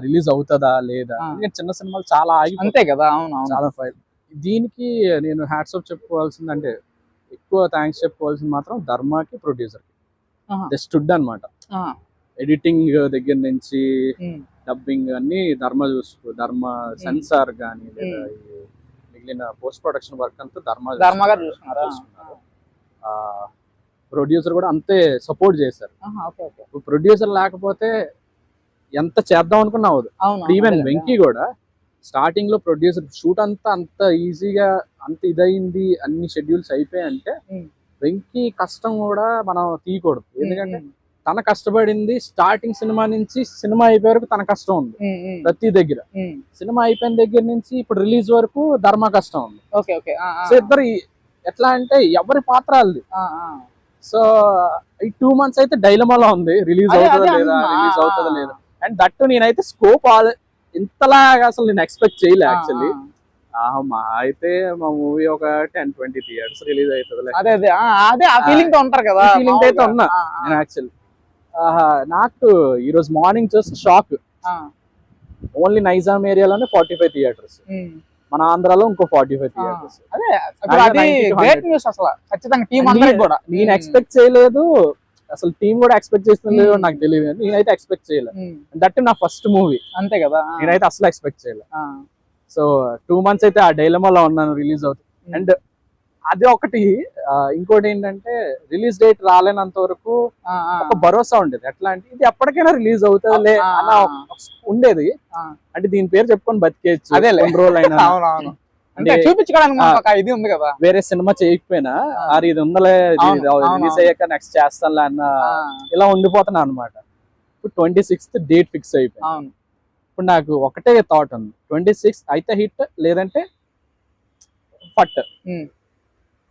రిలీజ్ అవుతుందా లేదా, ఎందుకంటే చిన్న సినిమాలు చాలా ఆగి అంతే కదా. చాలా ఫైల్. దీనికి నేను హ్యాట్స్ ఆఫ్ చెప్పుకోవాల్సింది, అంటే ఎక్కువ థ్యాంక్స్ చెప్పుకోవాల్సింది మాత్రం ధర్మకి, ప్రొడ్యూసర్ కి. జస్ట్ అనమాట. ఎడిటింగ్ దగ్గర నుంచి డబ్బింగ్ అన్ని ధర్మ సెన్సార్ గానీ లేదా మిగిలిన పోస్ట్ ప్రొడక్షన్ వర్క్ అంతా ధర్మ గారు చూసుకున్నారు. ప్రొడ్యూసర్ కూడా అంతే సపోర్ట్ చేశారు. ప్రొడ్యూసర్ లేకపోతే ఎంత చేద్దాం అనుకున్నా అవ్వదు. ఈవెన్ వెంకీ కూడా స్టార్టింగ్ లో ప్రొడ్యూసర్ షూట్ అంత ఈజీగా అంత ఇదయింది, అన్ని షెడ్యూల్స్ అయిపోయాయంటే వెంకీ కష్టం కూడా మనం తీయకూడదు. ఎందుకంటే తన కష్టపడింది స్టార్టింగ్ సినిమా నుంచి సినిమా అయిపోయే వరకు తన కష్టం ఉంది ప్రతి దగ్గర. సినిమా అయిపోయిన దగ్గర నుంచి ఇప్పుడు రిలీజ్ వరకు ధర్మ కష్టం ఉంది. సో ఇద్దరు ఎట్లా అంటే ఎవరి పాత్రది. సో ఈ 2 months అయితే డైలమాలో ఉంది, రిలీజ్ అవుతుందా లేదా. అండ్ దట్టు నేనైతే స్కోప్ ఇంతలాగా అసలు నేను ఎక్స్పెక్ట్ చేయలే యాక్చువల్లీ. మా అయితే మా మూవీ ఒక 10-20 థియేటర్స్ రిలీజ్ అవుతుంది ఫీలింగ్ అయితే ఉన్నా నేను యాక్చువల్లీ. నాకు ఈరోజు మార్నింగ్ చూస్తే షాక్, ఓన్లీ నైజాం ఏరియాలోనే 45 థియేటర్స్, మన ఆంధ్రాలో ఇంకో 45 థియేటర్స్. నేను ఎక్స్పెక్ట్ చేయలేదు, అసలు టీం కూడా ఎక్స్పెక్ట్ చేస్తుంది నాకు తెలియదు, నేనైతే ఎక్స్పెక్ట్ చేయలేదు. దట్ నా ఫస్ట్ మూవీ, అంతే కదా. నేనైతే అసలు ఎక్స్పెక్ట్ చేయలేదు. సో 2 months అయితే ఆ డైలమాలో ఉన్నాను రిలీజ్ అవుతుంది. అండ్ అది ఒకటి, ఇంకోటి ఏంటంటే రిలీజ్ డేట్ రాలేనంత వరకు ఒక భరోసా ఉండేది. ఎట్లా అంటే ఇది ఎప్పటికైనా రిలీజ్ అవుతుందిలే అన్న ఉండేది. అంటే దీని పేరు చెప్పుకొని బతికేయచ్చు, అదే కొన్ని రోజులు అయినా ఇది ఉంది కదా. వేరే సినిమా చేయకపోయినా ఇది ఉందలే, రిలీజ్ అయ్యాక నెక్స్ట్ చేస్తానులే అన్న ఇలా ఉండిపోతున్నా అనమాట. ఇప్పుడు 26th డేట్ ఫిక్స్ అయిపోయింది. ఇప్పుడు నాకు ఒకటే థాట్ ఉంది, 26th అయితే హిట్, లేదంటే ఫట్.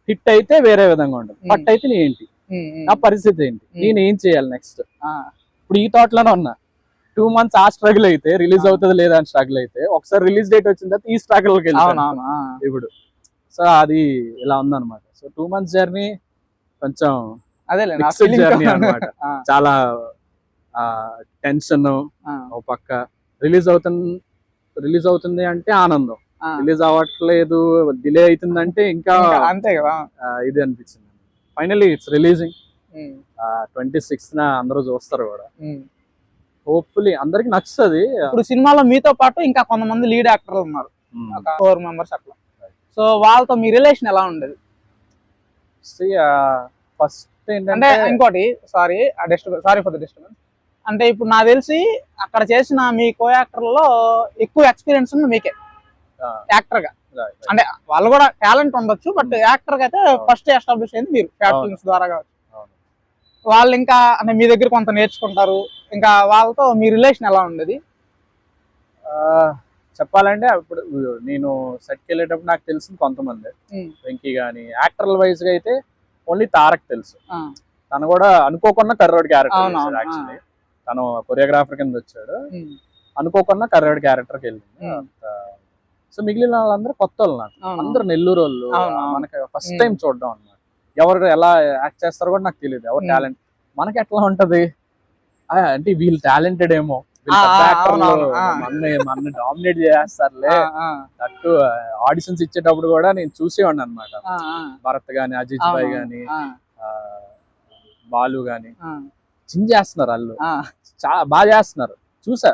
హిట్ అయితే వేరే విధంగా ఉంటుంది, ఫట్ అయితే ఏంటి నా పరిస్థితి ఏంటి, నేను ఏం చేయాలి నెక్స్ట్. ఇప్పుడు ఈ థాట్ లోనే ఉన్నా. 2 months ఆ స్ట్రగుల్ అయితే, రిలీజ్ అవుతుంది లేదా అని స్ట్రగుల్ అయితే, ఒకసారి రిలీజ్ డేట్ వచ్చిన తర్వాత ఈ స్ట్రగుల్ కి వెళ్ళాను ఇప్పుడు. సో అది ఇలా ఉందన్నమాట. సో 2 months జర్నీ కొంచెం అదేలే మిక్స్డ్ జర్నీ అన్నమాట. చాలా టెన్షన్ ఒక పక్క, రిలీజ్ అవుతుంది అంటే ఆనందం, రిలీజ్ అవ్వట్లేదు డిలే అవుతుందంటే ఇంకా అంతే కదా. ఇది అనిపించింది. ఫైనల్లీ ఇట్స్ రిలీజింగ్ 26th అందరూ చూస్తారు కూడా. హోప్ఫుల్లీ అందరికి నచ్చుతుంది. ఇప్పుడు సినిమాలో మీతో పాటు ఇంకా కొంతమంది లీడ్ యాక్టర్లు ఉన్నారు, ఒక 4 members అట్లా. సో వాళ్ళతో మీ రిలేషన్ ఎలా ఉండేది? ఫస్ట్ అంటే ఏంటంటే ఇంకోటి, సారీ ఫర్ ద డిస్టర్బెన్స్, అంటే ఇప్పుడు నాకు తెలిసి అక్కడ చేసిన మీ కో యాక్టర్లలో ఎక్కువ ఎక్స్పీరియన్స్ ఉంది మీకే యాక్టర్ గా. అంటే వాళ్ళు కూడా టాలెంట్ ఉండొచ్చు, బట్ యాక్టర్ గా అయితే ఫస్ట్ ఎస్టాబ్లిష్ అయింది మీరు, షార్ట్ ఫిల్మ్స్ ద్వారా కావచ్చు. వాళ్ళు ఇంకా అంటే మీ దగ్గర కొంత నేర్చుకుంటారు. ఇంకా వాళ్ళతో మీ రిలేషన్ ఎలా ఉండేది? చెప్పాలంటే అప్పుడు నేను సెట్కి వెళ్ళేటప్పుడు నాకు తెలిసింది కొంతమంది, వెంకీ గానీ. యాక్టర్ల వైజ్ గా అయితే ఓన్లీ తారక్ తెలుసు. తను కూడా అనుకోకుండా కర్రోడ్ క్యారెక్టర్, యాక్చువల్లీ తను కొరియోగ్రాఫర్ కింద వచ్చాడు, అనుకోకుండా కర్రోడ్ క్యారెక్టర్కి వెళ్ళింది. సో మిగిలిన వాళ్ళందరూ కొత్త వాళ్ళు నాకు, అందరు నెల్లూరు వాళ్ళు, మనకి ఫస్ట్ టైం చూడడం అన్నమాట. ఎవరు ఎలా యాక్ట్ చేస్తారో కూడా నాకు తెలియదు, ఎవరు టాలెంట్ మనకి ఎట్లా ఉంటది అంటే వీళ్ళు టాలెంటెడ్ ఏమో, మన డామినేట్ చేస్తారులే. అట్టు ఆడిషన్స్ ఇచ్చేటప్పుడు కూడా నేను చూసేవాడిని అనమాట. భరత్ గాని, అజిత్ భాయ్ గాని, బాలు గాని చించేస్తున్నారు వాళ్ళు, చాలా బాగా చేస్తున్నారు చూసా.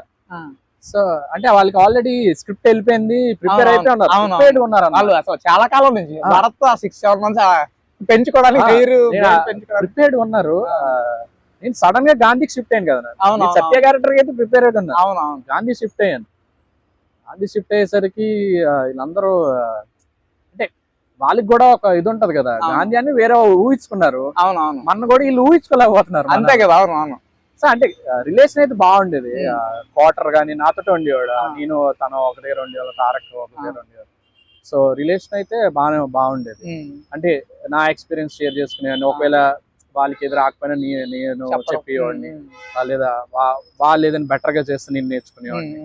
సో అంటే వాళ్ళకి ఆల్రెడీ స్క్రిప్ట్ వెళ్ళిపోయింది, ప్రిపేర్ అయిపోయి ఉన్నారు వాళ్ళు. అసలు చాలా కాలం నుంచి భరత్ 6-7 months పెంచుకోవడానికి ప్రిపేర్డ్ ఉన్నారు. నేను సడన్ గా గాంధీకి షిఫ్ట్ అయ్యాను కదా, సత్య క్యారెక్టర్ అయితే ప్రిపేర్ అయ్యి ఉన్నా. గాంధీ షిఫ్ట్ అయ్యాను. గాంధీ షిఫ్ట్ అయ్యేసరికి వీళ్ళందరూ అంటే వాళ్ళకి కూడా ఒక ఇది ఉంటది కదా, గాంధీ అని వేరే ఊహించుకున్నారు. మన కూడా వీళ్ళు ఊహించుకోలేకపోతున్నారు, అంతే కదా. అవును. సో అంటే రిలేషన్ అయితే బాగుండేది. క్వార్టర్ గానీ నాతో ఉండేవాడు, నేను తను ఒక దగ్గర ఉండేవాళ్ళు, తారక్ ఒక దగ్గర ఉండేవాడు. సో రిలేషన్ అయితే బాగుండేది. అంటే నా ఎక్స్పీరియన్స్ షేర్ చేసుకునేవాడిని, ఒకవేళ వాళ్ళకి ఎదురు రాకపోయినా నేను చెప్పేవాడిని, లేదా వాళ్ళు ఏదైనా బెటర్ గా చేస్తే నేను నేర్చుకునేవాడిని.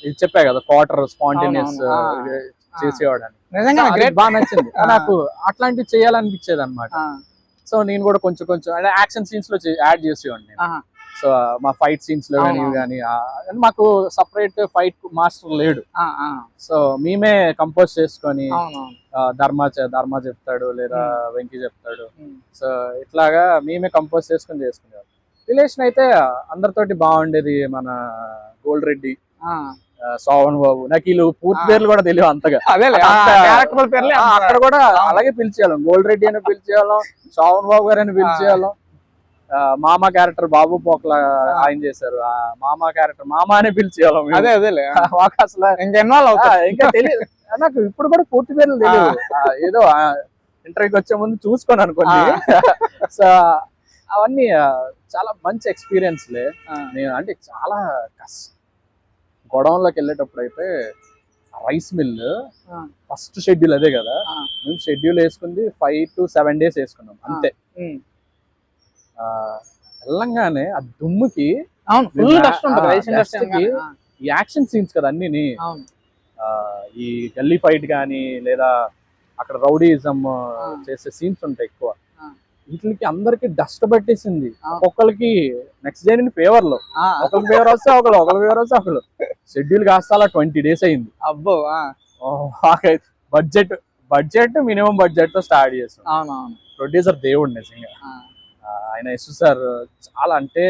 ఇది చెప్పా కదా, క్వార్టర్ స్పాంటేనియస్ చేసేవాడు అని, బాగా నచ్చింది నాకు. అట్లాంటివి చేయాలనిపించేది అనమాట. సో నేను కూడా కొంచెం అంటే యాక్షన్ సీన్స్ లో యాడ్ చేసేవాడిని. సో మా ఫైట్ సీన్స్ లో కానీ ఇవి కానీ, మాకు సపరేట్ ఫైట్ మాస్టర్ లేడు. సో మేమే కంపోజ్ చేసుకొని, ధర్మ చెప్తాడు లేదా వెంకీ చెప్తాడు. సో ఇట్లాగా మేమే కంపోజ్ చేసుకునేవారు. రిలేషన్ అయితే అందరితోటి బాగుండేది. మన గోల్డ్ రెడ్డి, శోభన్ బాబు, నాకు వీళ్ళు పూర్తి పేర్లు కూడా తెలియదు అంతగా. అక్కడ కూడా అలాగే పిలిచేవాళ్ళం, గోల్డ్ రెడ్డి అని పిలిచేవాళ్ళం, శోభన్ బాబు గారు అని పిలిచేవాళ్ళం. మామ క్యారెక్టర్ బాబు పోకల ఆయన చేశారు, ఆ మామ క్యారెక్టర్ మామ అని పిలిచేవాళ్ళం. మాకు అసలు ఇంకా తెలియదు, నాకు ఇప్పుడు కూడా పూర్తి పేర్లు తెలియదు. ఏదో ఇంటర్వ్యూకి వచ్చే ముందు చూసుకొని అనుకోండి. సో అవన్నీ చాలా మంచి ఎక్స్పీరియన్స్లే. నేను అంటే చాలా గొడవల్లోకి వెళ్ళేటప్పుడు అయితే రైస్ మిల్ ఫస్ట్ షెడ్యూల్ అదే కదా, మేము షెడ్యూల్ వేసుకుంది 5 to 7 days వేసుకున్నాం అంతే. వెళ్ళంగానే ఆ దుమ్ముకి ఈ యాక్షన్ సీన్స్ కదా అన్ని, ఈ గల్లీ ఫైట్ గానీ లేదా అక్కడ రౌడీజం చేసే సీన్స్ ఉంటాయి ఎక్కువ. వీటికి అందరికి డస్ట్ పట్టేసింది. ఒక్కొక్కరికి నెక్స్ట్ డే నుండి ఫేవర్ లో, ఒకరికి ఫేవర్ వస్తే ఒకరికి ఫేవర్ వస్తే ఒకరు. షెడ్యూల్ కాస్త అలా 20 days అయింది. అబ్బో. బడ్జెట్ మినిమం బడ్జెట్ తో స్టార్ట్ చేస్తాం. ప్రొడ్యూసర్ దేవుడు నిజంగా ఆయన యశు సార్. చాలా అంటే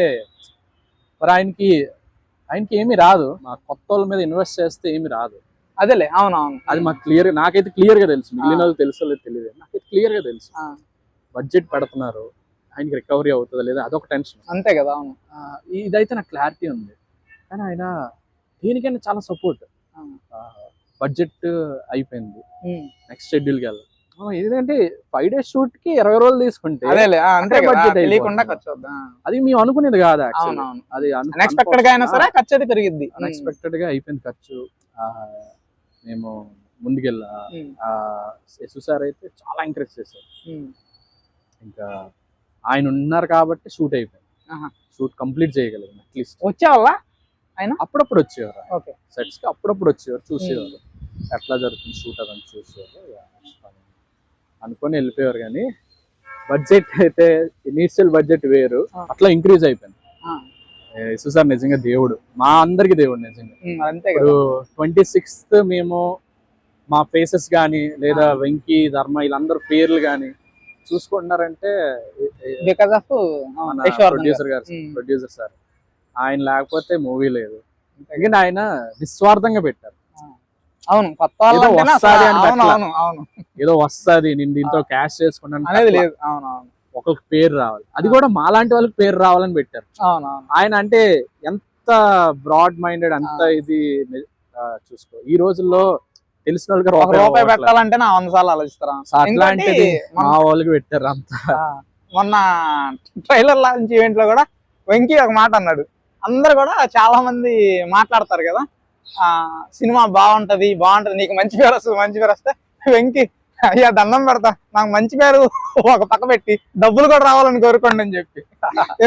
మరి ఆయనకి ఏమి రాదు, మా కొత్త వాళ్ళ మీద ఇన్వెస్ట్ చేస్తే ఏమి రాదు. అదేలే. అది మాకు నాకైతే క్లియర్ గా తెలుసు, మిగిలిన వాళ్ళు తెలుసో లేదు తెలియదు, నాకైతే క్లియర్ గా తెలుసు. బడ్జెట్ పెడుతున్నారు, ఆయనకి రికవరీ అవుతుందా లేదా అదొక టెన్షన్, అంతే కదా. ఇదైతే నాకు క్లారిటీ ఉంది. కానీ ఆయన దీనికైనా చాలా సపోర్ట్. బడ్జెట్ అయిపోయింది, నెక్స్ట్ షెడ్యూల్కి వెళ్ళాలి. ఎందుకంటే 5 days షూట్ కి 20 రోజులు తీసుకుంటే అది మేము అనుకునేది కాదు. అది అన్ఎక్స్పెక్టెడ్ గా అయినా సరే ఖర్చు అయితే పెరిగింది. అన్ఎక్స్పెక్టెడ్ గా అయిపోయింది ఖర్చు. మేము ముందుకెళ్ళా. యశు సార్ అయితే చాలా ఎంకరేజ్ చేశారు. ఇంకా ఆయన ఉన్నారు కాబట్టి షూట్ అయిపోయింది, షూట్ కంప్లీట్ చేయగలిగింది. అట్లీస్ట్ వచ్చేవాళ్ళ ఆయన అప్పుడప్పుడు వచ్చేవారు, సెట్స్ కి అప్పుడప్పుడు వచ్చేవారు, చూసేవారు ఎట్లా జరుగుతుంది షూట్ అదని చూసేవారు, అనుకొని వెళ్ళిపోయారు. కానీ బడ్జెట్ అయితే ఇనీషియల్ బడ్జెట్ వేరు, అట్లా ఇంక్రీజ్ అయిపోయింది. యశు సార్ నిజంగా దేవుడు, మా అందరికి దేవుడు నిజంగా. అంతే ఇప్పుడు 26th మేము మా ఫేసెస్ కానీ లేదా వెంకీ ధర్మ వీళ్ళందరూ పేర్లు కానీ చూసుకుంటున్నారంటే బికాస్ ఆఫ్ ప్రొడ్యూసర్ సార్. ఆయన లేకపోతే మూవీ లేదు. ఎందుకంటే ఆయన నిస్వార్థంగా పెట్టారు. అవును, ఏదో వస్తుంది నేను దీంతో క్యాష్ చేసుకున్నాను అనేది లేదు. అవును, ఒకరికి పేరు రావాలి, అది కూడా మాలాంటి వాళ్ళకి పేరు రావాలని పెట్టారు. ఆయన అంటే ఎంత బ్రాడ్ మైండెడ్, అంత ఇది చూసుకో. ఈ రోజుల్లో తెలిసిన వాళ్ళకి రూపాయి పెట్టాలంటే నా 100 సార్లు ఆలోచిస్తారా. అట్లాంటిది మా వాళ్ళకి పెట్టారు అంతా. మొన్న ట్రైలర్ లాంచ్ ఈవెంట్ లో కూడా వెంకీ ఒక మాట అన్నాడు. అందరు కూడా చాలా మంది మాట్లాడతారు కదా, సినిమా బాగుంటది నీకు మంచి పేరు వస్తే వెంకీ అయ్యా దండం పెడతా, నాకు మంచి పేరు ఒక పక్క పెట్టి డబ్బులు కూడా రావాలని కోరుకోండి అని చెప్పి.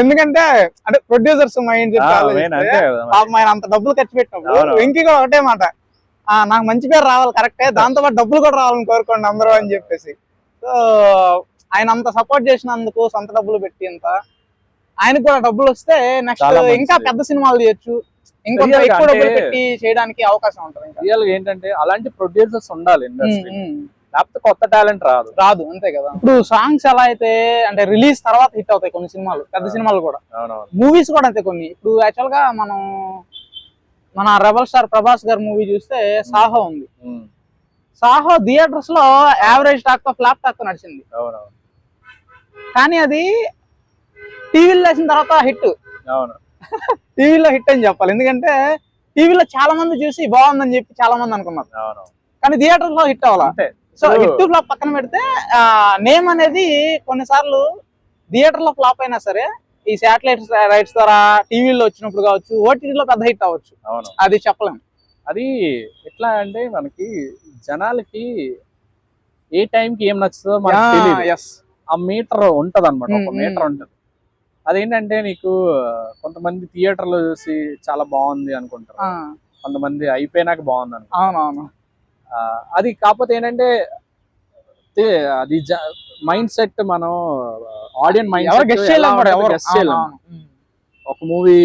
ఎందుకంటే అంటే ప్రొడ్యూసర్స్ మైండ్ ఆయన అంత డబ్బులు ఖర్చు పెట్టినప్పుడు వెంకీ కూడా ఒకటే మాట, నాకు మంచి పేరు రావాలి కరెక్టే, దాంతో పాటు డబ్బులు కూడా రావాలని కోరుకోండి అందరూ అని చెప్పేసి. సో ఆయన అంత సపోర్ట్ చేసినందుకు సొంత డబ్బులు పెట్టి అంత ఆయనకు కూడా డబ్బులు వస్తే నెక్స్ట్ ఇంకా పెద్ద సినిమాలు చేయొచ్చు, ఇంకొంత ఎక్కువ డబ్బులు పెట్టి చేయడానికి అవకాశం ఉంటుంది. రియల్ ఏంటంటే అలాంటి ప్రొడ్యూసర్స్ ఉండాలి ఇండస్ట్రీ, లేకపోతే కొత్త టాలెంట్ రాదు. అంతే కదా. ఇప్పుడు సాంగ్స్ ఎలా అయితే అంటే రిలీజ్ తర్వాత హిట్ అవుతాయి కొన్ని సినిమాలు, పెద్ద సినిమాలు కూడా, మూవీస్ కూడా అంతే కొన్ని. ఇప్పుడు యాక్చువల్ గా మన రెబల్ స్టార్ ప్రభాస్ గారి మూవీ చూస్తే సాహో ఉంది. సాహో థియేటర్స్ లో యావరేజ్ టాక్ తో ఫ్లాప్ టాక్ తో నడిచింది, కానీ అది టీవీలో వేసిన తర్వాత హిట్. టీవీలో హిట్ అని చెప్పాలి, ఎందుకంటే టీవీలో చాలా మంది చూసి బాగుందని చెప్పి చాలా మంది అనుకున్నారు, కానీ థియేటర్ లో హిట్ అవ్వాలి. సో హిట్ ఫ్లాప్ పక్కన పెడితే నేమ్ అనేది కొన్నిసార్లు థియేటర్ లో ఫ్లాప్ అయినా సరే ఈ శాటిలైట్ రైట్స్ ద్వారా టీవీలో వచ్చినప్పుడు కావచ్చు, ఓటీటీలో పెద్ద హిట్ అవ్వచ్చు. అది చెప్పలేము. అది ఎట్లా అంటే మనకి జనాలకి ఏ టైంకి ఏం నచ్చుతుందో మనకి తెలియదు. ఆ మీటర్ ఉంటది అనమాట, ఒక మీటర్ ఉంటది. అదేంటంటే నీకు కొంతమంది థియేటర్ లో చూసి చాలా బాగుంది అనుకుంటారు, కొంతమంది అయిపోయినాక బాగుంది అనుకుంటారు. అది కాకపోతే ఏంటంటే అది మైండ్ సెట్, మనం ఆడియన్స్ మైండ్ సెట్. ఒక మూవీ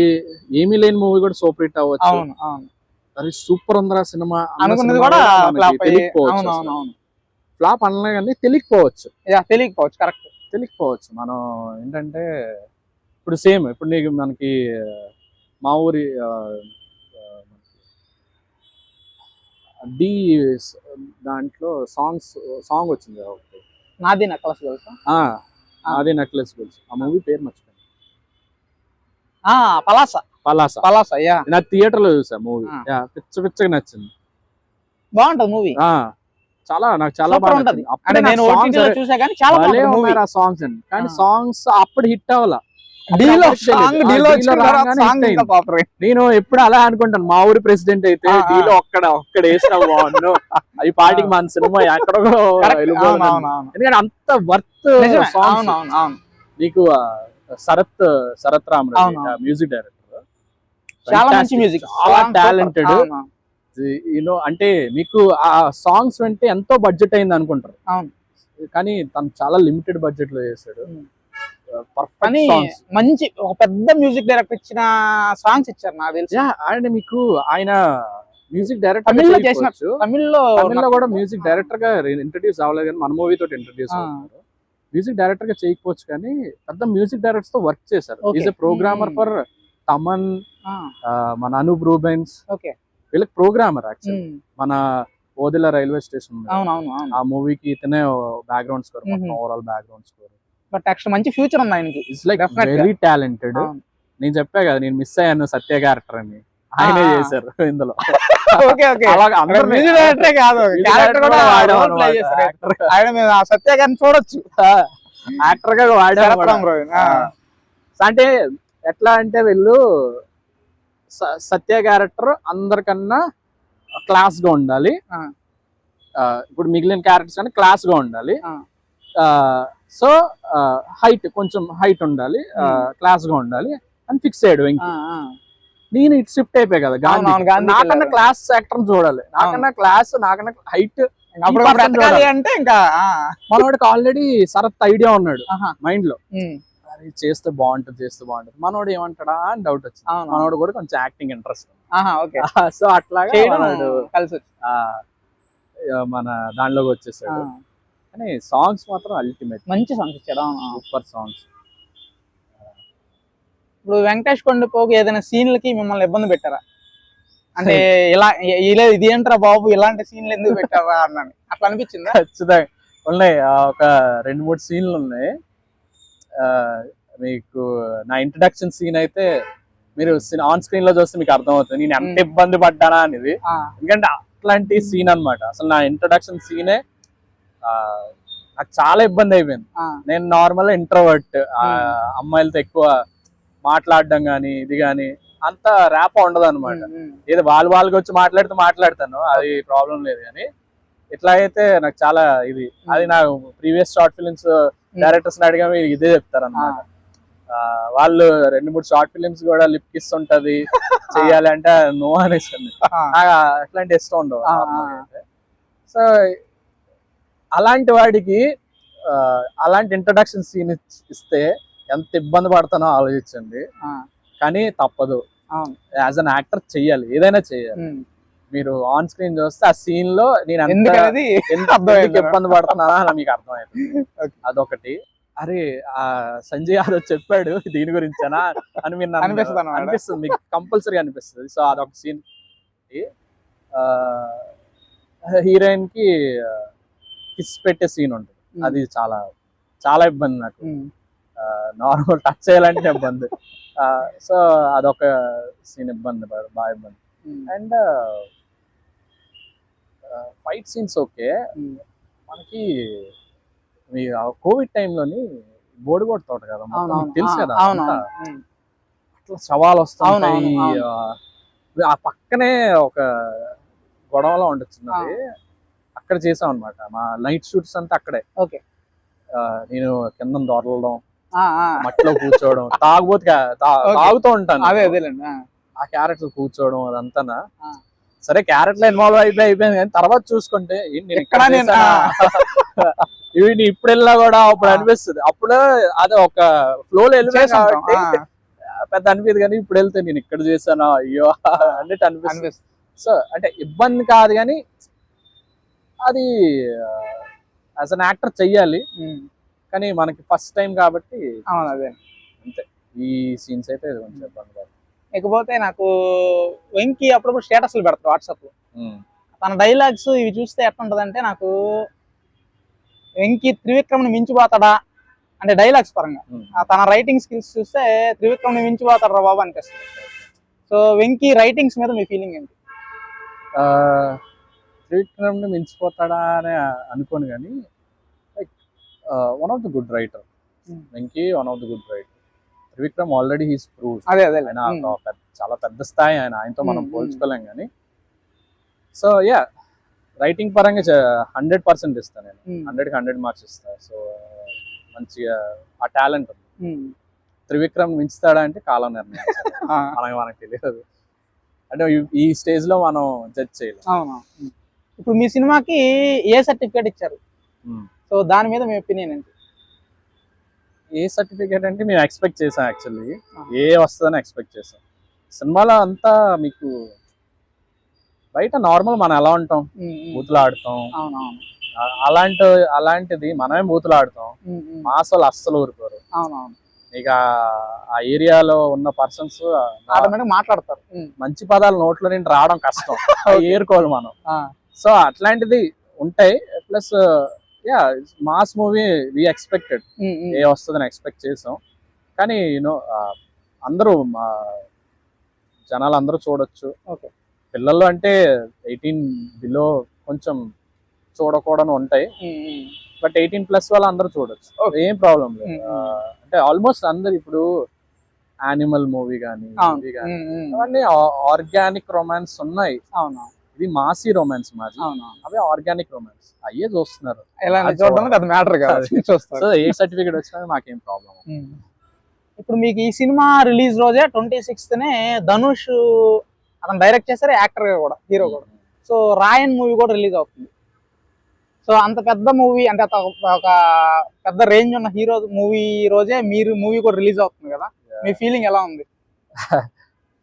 ఏమీ లేని మూవీ కూడా సూపర్ హిట్ అవ్వచ్చు, అది సూపర్ ఉందిరా సినిమా అనుకున్నది కూడా ఫ్లాప్ అనలే కానీ తెలియకపోవచ్చు. కరెక్ట్, తెలియకపోవచ్చు. మనం ఏంటంటే ఇప్పుడు సేమ్ ఇప్పుడు నీకు మనకి మా ఊరి దాంట్లో సాంగ్ వచ్చింది, నాది నెక్లెస్ గొలుసు. అదే నెక్లెస్ గొలుసు, ఆ మూవీ పేరు మర్చిపోయింది. పలాస నా థియేటర్ లో చూసా మూవీ, పిచ్చగా నచ్చింది, బాగుంటది మూవీ. నాకు చాలా బాగుంటది. సాంగ్స్ కానీ సాంగ్స్ అప్పుడు హిట్ అవ్వాల. నేను ఎప్పుడు అలా అనుకుంటాను, మా ఊరి ప్రెసిడెంట్ అయితే డీలో ఒక్కడ వేసిన బాగుండు, ఈ పాటికి మన సినిమా ఎక్కడో. ఎందుకంటే అంత వర్త్ సాంగ్స్. నీకు శరత్ రామరాజు మ్యూజిక్ డైరెక్టర్, చాలా మంచి మ్యూజిక్, చాలా టాలెంటెడ్. అంటే మీకు ఆ సాంగ్స్ అంటే ఎంతో బడ్జెట్ అయింది అనుకుంటారు, కానీ తను చాలా లిమిటెడ్ బడ్జెట్ లో చేశాడు. మంచి ఒక పెద్ద మ్యూజిక్ డైరెక్టర్ ఇచ్చిన సాంగ్స్ ఇచ్చారు నాకు తెలిసి. అండ్ మీకు ఆయన మ్యూజిక్ డైరెక్టర్ తమిళ్లో కూడా మ్యూజిక్ డైరెక్టర్ గా ఇంట్రడ్యూస్ అవ్వలేదు, కానీ మన మూవీ తోటి ఇంట్రడ్యూస్ అవుతారు. మ్యూజిక్ డైరెక్టర్ గా చేయకపోవచ్చు కానీ పెద్ద మ్యూజిక్ డైరెక్టర్స్ తో వర్క్ చేశారు. Is a programmer for Thaman, మన అనూప్ రూబెన్స్, వీళ్ళకి ప్రోగ్రామర్. యాక్చువల్లీ మన ఓదిల రైల్వే స్టేషన్ ఆ మూవీకి ఇతనే background score, overall background score. But next మంచి ఫ్యూచర్ ఉంది ఆయనకి, ఇట్స్ లైక్ వెరీ టాలెంటెడ్. నేను చెప్పా కదా, నేను మిస్ అయ్యాను సత్య క్యారెక్టర్ అని, ఆయనే చేశారు ఇందులో. సత్య గారిని చూడొచ్చు, యాక్టర్ గా వాడారు. అంటే ఎట్లా అంటే వీళ్ళు సత్య క్యారెక్టర్ అందరికన్నా క్లాస్ గా ఉండాలి, ఇప్పుడు మిగిలిన క్యారెక్టర్స్ కానీ క్లాస్ గా ఉండాలి. సో కొంచెం హైట్ ఉండాలి, క్లాస్ గా ఉండాలి అని ఫిక్స్ అయ్యాడు వెంకీ. నేను ఇటు షిఫ్ట్ అయిపోయా కదా, నాకన్నా క్లాస్ యాక్టర్ చూడాలి, నాకన్నా క్లాస్, నాకన్నా హైట్ అప్పుడు బ్రతకాలి అంటే ఇంకా మనోడికి ఆల్రెడీ సరత్ ఐడియా ఉన్నాడు ఆహా. మైండ్ లో, ఉమ్, అది చేస్తే బాగుంటుంది మనోడు ఏమంటాడా అని డౌట్ వచ్చింది. అవును. మనోడు కూడా కొంచెం యాక్టింగ్ ఇంట్రెస్ట్, ఆహా, ఓకే. సో అట్లాగా చేయడం మనోడు కలిసి వచ్చింది. మన దానిలోకి వచ్చేసాడు. కానీ సాంగ్స్ మాత్రం అల్టిమేట్, మంచి సాంగ్స్ ఇచ్చాడు. Super songs. ఇప్పుడు వెంకటేష్ కొండపోగు ఏదైనా సీన్లకి మిమ్మల్ని ఇబ్బంది పెట్టారా? అంటే ఇలా ఇది ఏంట్రా బాబు ఇలాంటి సీన్లు ఎందుకు పెట్టారా అన్నాను, అట్లా అనిపించిందా? ఖచ్చితంగా ఉన్నాయి. ఒక 2-3 సీన్లు ఉన్నాయి. మీకు నా ఇంట్రడక్షన్ సీన్ అయితే మీరు ఆన్ స్క్రీన్ లో చూస్తే మీకు అర్థమవుతుంది నేను ఎంత ఇబ్బంది పడ్డానా అనేది. ఎందుకంటే అట్లాంటి సీన్ అన్నమాట. అసలు నా ఇంట్రడక్షన్ సీనే నాకు చాలా ఇబ్బంది అయిపోయింది. నేను నార్మల్ ఇంట్రోవర్ట్, అమ్మాయిలతో ఎక్కువ మాట్లాడడం గానీ ఇది గానీ అంత ర్యాప్ ఉండదు అనమాట. ఏదో వాళ్ళకి వచ్చి మాట్లాడతాను, అది ప్రాబ్లం లేదు. కానీ ఇట్లా అయితే నాకు చాలా ఇది, అది నా ప్రీవియస్ షార్ట్ ఫిలిమ్స్ డైరెక్టర్స్ అడిగా మీరు ఇదే చెప్తారు అనమాట. వాళ్ళు 2-3 షార్ట్ ఫిలిమ్స్ కూడా లిప్ కిస్ ఉంటది చెయ్యాలి అంటే నో అనేసింది. అట్లాంటి ఇష్టం ఉండవు. సో అలాంటి వాడికి అలాంటి ఇంట్రడక్షన్ సీన్ ఇస్తే ఎంత ఇబ్బంది పడతానో ఆలోచించండి. కానీ తప్పదు, యాజ్ అన్ యాక్టర్ చెయ్యాలి, ఏదైనా చెయ్యాలి. మీరు ఆన్ స్క్రీన్ చూస్తే ఆ సీన్ లో నేను ఎంత ఇబ్బంది పడుతున్నానా మీకు అర్థమవుతుంది. అదొకటి. అరే సంజయ్ యాదవ్ చెప్పాడు దీని గురించేనా అని మీరు అనిపిస్తుంది, మీకు కంపల్సరీ అనిపిస్తుంది. సో అదొక సీన్. హీరోయిన్ కి కిస్ పెట్టే సీన్ ఉంటుంది, అది చాలా చాలా ఇబ్బంది నాకు. నార్మల్ టచ్ చేయాలంటే ఇబ్బంది. సో అదొక సీన్ ఇబ్బంది, బాగా ఇబ్బంది. And fight scenes okay. మనకి కోవిడ్ టైంలోని బోడిగోడ తోట కదా, తెలుసు కదా, అట్లా సవాలు వస్తాయి. ఆ పక్కనే ఒక గొడవలో ఉండొచ్చున్నది, అక్కడ చేసాం అనమాట. మా నైట్ షూట్స్ అంతా అక్కడే. నేను కింద దొరలడం, మట్టిలో కూర్చోవడం, తాగుతూ ఉంటాను, ఆ క్యారెక్టర్ కూర్చోవడం అదంతా. సరే క్యారెక్టర్ ఇన్వాల్వ్ అయిపోయింది, కానీ తర్వాత చూసుకుంటే ఇవి ఇప్పుడు వెళ్ళినా కూడా అప్పుడు అనిపిస్తుంది. అప్పుడు అదే ఒక ఫ్లో లో వెళ్ళిపోయాను కాబట్టి పెద్ద అనిపిస్తుంది. కానీ ఇప్పుడు వెళ్తే నేను ఇక్కడ చేశాను అయ్యో అన్నట్టు అనిపిస్తుంది. సో అంటే ఇబ్బంది కాదు, కానీ అది యాజ్ అన్ యాక్టర్ చెయ్యాలి. కానీ మనకి ఫస్ట్ టైం కాబట్టి అదే అంతే. ఈ సీన్స్ అయితే కొంచెం ఇబ్బంది కాదు. ఇకపోతే నాకు వెంకీ అప్పుడప్పుడు స్టేటస్లు పెడతారు వాట్సాప్ లో, తన డైలాగ్స్ ఇవి చూస్తే ఎట్లుంటదంటే నాకు వెంకీ త్రివిక్రమ్ని మించిపోతాడా అంటే డైలాగ్స్ పరంగా, తన రైటింగ్ స్కిల్స్ చూస్తే త్రివిక్రమ్ని మించిపోతాడు రా బాబు అనిపిస్తుంది. సో వెంకీ రైటింగ్స్ మీద మీ ఫీలింగ్ ఏంటి? త్రివిక్రమ్ని మించిపోతాడా అని అనుకోను, కానీ like one of the good writer. Venky one of the good writer. Trivikram already he's proved. ఆయన చాలా పెద్ద స్థాయి, ఆయనతో మనం పోల్చుకోలేం. కానీ సో యా, రైటింగ్ పరంగా 100% ఇస్తాను నేను, 100కి 100 మార్క్స్ ఇస్తాను. సో మంచిగా ఆ టాలెంట్ ఉంది. త్రివిక్రమ్ మించుతాడా అంటే కాలం నిర్ణయం, మనకు తెలియదు. అంటే ఈ స్టేజ్ లో మనం జడ్జ్ చేయలేం. అవును. ఇప్పుడు మీ సినిమాకి ఏ సర్టిఫికేట్ ఇచ్చారు? సో దాని మీద మీ ఒపీనియన్ ఏంటి? ఏ సర్టిఫికేట్ అంటే మేము ఎక్స్పెక్ట్ చేసాం, యాక్చువల్లీ ఏ వస్తుందని ఎక్స్పెక్ట్ చేసాం. సినిమాలో అంతా మీకు బయట నార్మల్ మనం ఎలా ఉంటాం, బూతులు ఆడుతాం, అలాంటిది మనమే బూతులు ఆడుతాం. మా అసలు అస్సలు ఊరుకోరు. ఇక ఆ ఏరియాలో ఉన్న పర్సన్స్ మాట్లాడతారు, మంచి పదాలు నోట్లో నుండి రావడం కష్టం, ఏరుకోవాలి మనం. సో అట్లాంటిది ఉంటాయి. Plus yeah, mass movie we expected, ఏ వస్తుందని ఎక్స్పెక్ట్ చేసాం. కానీ యూనో అందరూ జనాలు అందరూ చూడొచ్చు. పిల్లలు అంటే 18 బిలో కొంచెం చూడకూడని ఉంటాయి, బట్ 18+ వాళ్ళు అందరూ చూడొచ్చు, ఏం ప్రాబ్లం లేదు. అంటే ఆల్మోస్ట్ అందరు ఇప్పుడు యానిమల్ మూవీ కానీ అవన్నీ ఆర్గానిక్ రొమాన్స్ ఉన్నాయి. ఇది మాసీ రొమాన్స్ మాది, అవే ఆర్గానిక్ రొమాన్స్, అయ్యే చూస్తున్నారు. సో ఏ సర్టిఫికేట్ వచ్చినా మాకేం ప్రాబ్లం. ఇప్పుడు మీకు ఈ సినిమా రిలీజ్ రోజే 26th ధనుష్ అతను డైరెక్ట్ చేశారు, యాక్టర్ కూడా, హీరో కూడా. సో రాయన్ మూవీ కూడా రిలీజ్ అవుతుంది. సో అంత పెద్ద మూవీ అంటే ఒక పెద్ద రేంజ్ ఉన్న హీరో మూవీ రోజే మీరు మూవీ కూడా రిలీజ్ అవుతుంది కదా, మీ ఫీలింగ్ ఎలా ఉంది?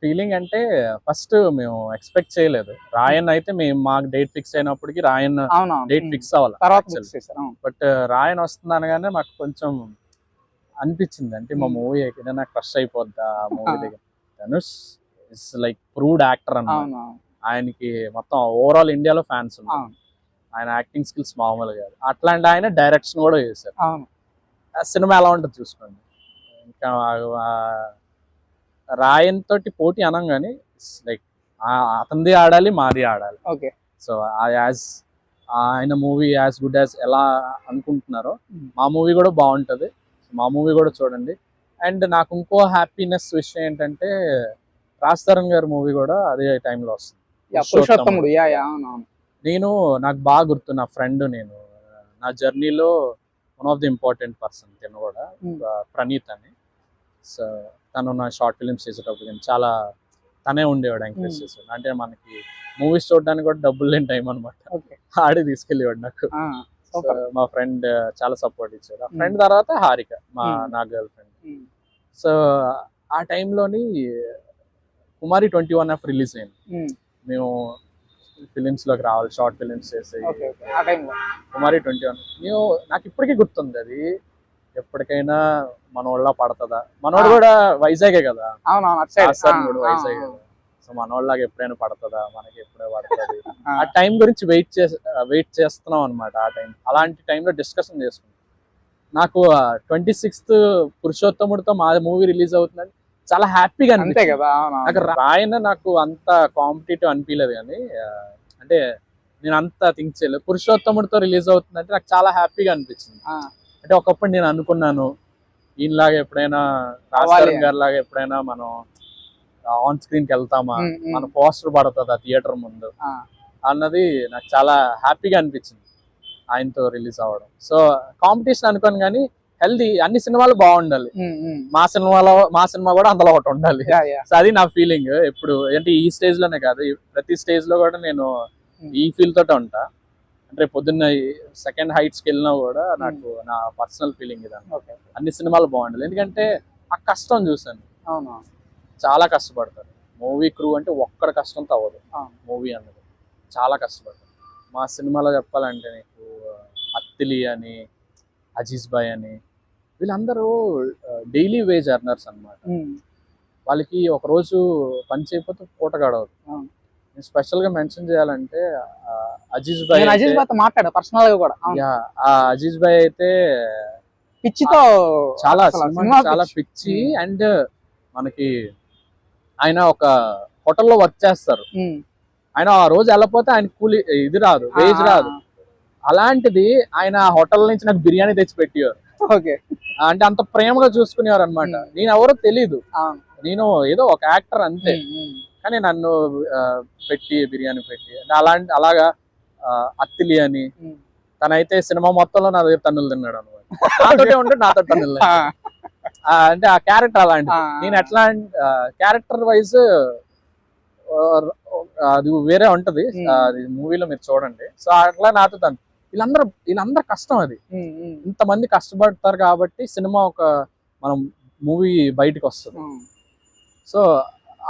ఫీలింగ్ అంటే ఫస్ట్ మేము ఎక్స్పెక్ట్ చేయలేదు. రాయన్ అయితే మేము మాకు డేట్ ఫిక్స్ అయినప్పటికీ రాయన్ డేట్ ఫిక్స్ అవ్వాలి తర్వాత, బట్ రాయన్ వస్తుంది అనగానే మాకు కొంచెం అనిపించింది, అంటే మా మూవీ ఏదైనా క్రష్ అయిపోద్దా ఆ మూవీ దగ్గర. Dhanush is like proved actor అన్నమాట. ఆయనకి మొత్తం ఓవరాల్ ఇండియాలో ఫ్యాన్స్ ఉన్నారు. ఆయన యాక్టింగ్ స్కిల్స్ మామూలు కాదు. అట్లాంటి ఆయన డైరెక్షన్ కూడా చేశారు. సినిమా ఎలా ఉంటుంది చూసుకోండి. ఇంకా రాయన్ తోటి పోటీ అనంగానే లైక్ అతనిది ఆడాలి, మాది ఆడాలి. సో యాజ్ ఆయన మూవీ యాజ్ గుడ్ యాజ్ ఎలా అనుకుంటున్నారో మా మూవీ కూడా బాగుంటుంది. మా మూవీ కూడా చూడండి. అండ్ నాకు ఇంకో హ్యాపీనెస్ విషయం ఏంటంటే రాజ్ తరుణ్ గారి మూవీ కూడా అదే టైంలో వస్తుంది. నాకు బాగా గుర్తు, నా ఫ్రెండ్, నేను నా జర్నీలో one of the important person తిను కూడా, ప్రణీత్ అని. సో తను నా షార్ట్ ఫిల్మ్స్ చేసేటప్పుడు కానీ చాలా తనే ఉండేవాడు, ఎంకరేజ్ చేసేవాడు. అంటే మనకి మూవీస్ చూడడానికి కూడా డబ్బులు లేని టైం అనమాట. ఆడి తీసుకెళ్ళేవాడు నాకు. మా ఫ్రెండ్ చాలా సపోర్ట్ ఇచ్చాడు. ఆ ఫ్రెండ్ తర్వాత హారిక, నా గర్ల్ ఫ్రెండ్. సో ఆ టైంలోని కుమారి 21F రిలీజ్ అయింది. మేము ఫిలిమ్స్ లోకి రావాలి, షార్ట్ ఫిలిమ్స్ చేసి కుమారి 21. నాకు ఇప్పటికీ గుర్తుంది అది. ఎప్పటికైనా మనోళ్ళ పడుతుందా, మనోడు కూడా వైజాగే కదా, వైజాగ్ కదా. సో మనోళ్ళలాగా ఎప్పుడైనా పడుతుందా, మనకి ఎప్పుడే పడుతుంది, ఆ టైం గురించి వెయిట్ చేస్తున్నాం అనమాట. ఆ టైం అలాంటి టైంలో డిస్కషన్ చేసుకుంటాం. నాకు 26th పురుషోత్తముడితో మా మూవీ రిలీజ్ అవుతుందని చాలా హ్యాపీగా అనిపించింది కదా. నాకు రాయన నాకు అంత కాంపిటేటివ్ అనిపించలేదు, కానీ అంటే నేను అంత థింక్ చేయలేదు. పురుషోత్తముడితో రిలీజ్ అవుతుందంటే నాకు చాలా హ్యాపీగా అనిపించింది. అంటే ఒకప్పుడు నేను అనుకున్నాను, ఈయనలాగా ఎప్పుడైనా రాజ్ గారి లాగా ఎప్పుడైనా మనం ఆన్ స్క్రీన్ కి వెళ్తామా, మన పోస్టర్ పడుతుందా థియేటర్ ముందు అన్నది నాకు చాలా హ్యాపీగా అనిపించింది ఆయనతో రిలీజ్ అవ్వడం. సో కాంపిటీషన్ అనుకోను, కానీ హెల్దీ, అన్ని సినిమాలు బాగుండాలి. మా సినిమా కూడా అందులో ఒకటి ఉండాలి. సో అది నా ఫీలింగ్ ఎప్పుడు. అంటే ఈ స్టేజ్ లోనే కాదు, ప్రతి స్టేజ్ లో కూడా నేను ఈ ఫీల్ తోటే ఉంటా. అంటే పొద్దున్న సెకండ్ హైట్స్కి వెళ్ళినా కూడా నాకు నా పర్సనల్ ఫీలింగ్ ఇదన్న. అన్ని సినిమాలు బాగుండాలి, ఎందుకంటే ఆ కష్టం చూసాను. చాలా కష్టపడతారు మూవీ క్రూ. అంటే ఒక్కడి కష్టంతో అవ్వదు మూవీ అన్నది, చాలా కష్టపడతారు. మా సినిమాలో చెప్పాలంటే నీకు అత్తిలి అని, అజీజ్ భాయ్ అని, వీళ్ళందరూ డైలీ వేజ్ ఎర్నర్స్ అన్నమాట. వాళ్ళకి ఒక రోజు పని చేయకపోతే పూట గడవదు. నేను స్పెషల్ గా మెన్షన్ చేయాలంటే అజీజ్ భాయ్ మాట్లాడా పర్సనల్ గా కూడా. అజీజ్ భాయ్ అయితే పిచ్చితో చాలా పిచ్చి. అండ్ మనకి ఆయన ఒక హోటల్లో వర్క్ చేస్తారు. ఆయన ఆ రోజు వెళ్ళకపోతే ఆయన కూలి ఇది రాదు, వేజ్ రాదు. అలాంటిది ఆయన హోటల్ నుంచి నాకు బిర్యానీ తెచ్చి పెట్టేవారు. అంటే అంత ప్రేమగా చూసుకునేవారు అనమాట. నేను ఎవరో తెలీదు, నేను ఏదో ఒక యాక్టర్ అంతే, కానీ నన్ను పెట్టి బిర్యానీ పెట్టి అలాగా. అత్తిలి అని తనైతే సినిమా మొత్తంలో నా దగ్గర తన్నులు తిన్నాడు అనమాట. నాతోటే ఉంటే నాతో తన్నులు. అంటే ఆ క్యారెక్టర్ అలాంటి. నేను ఎట్లా క్యారెక్టర్ వైజ్ అది వేరే ఉంటది, అది మూవీలో మీరు చూడండి. సో అట్లా నాతో తను వీళ్ళందరూ కష్టం. అది ఇంతమంది కష్టపడతారు కాబట్టి సినిమా ఒక మనం మూవీ బయటకు వస్తుంది. సో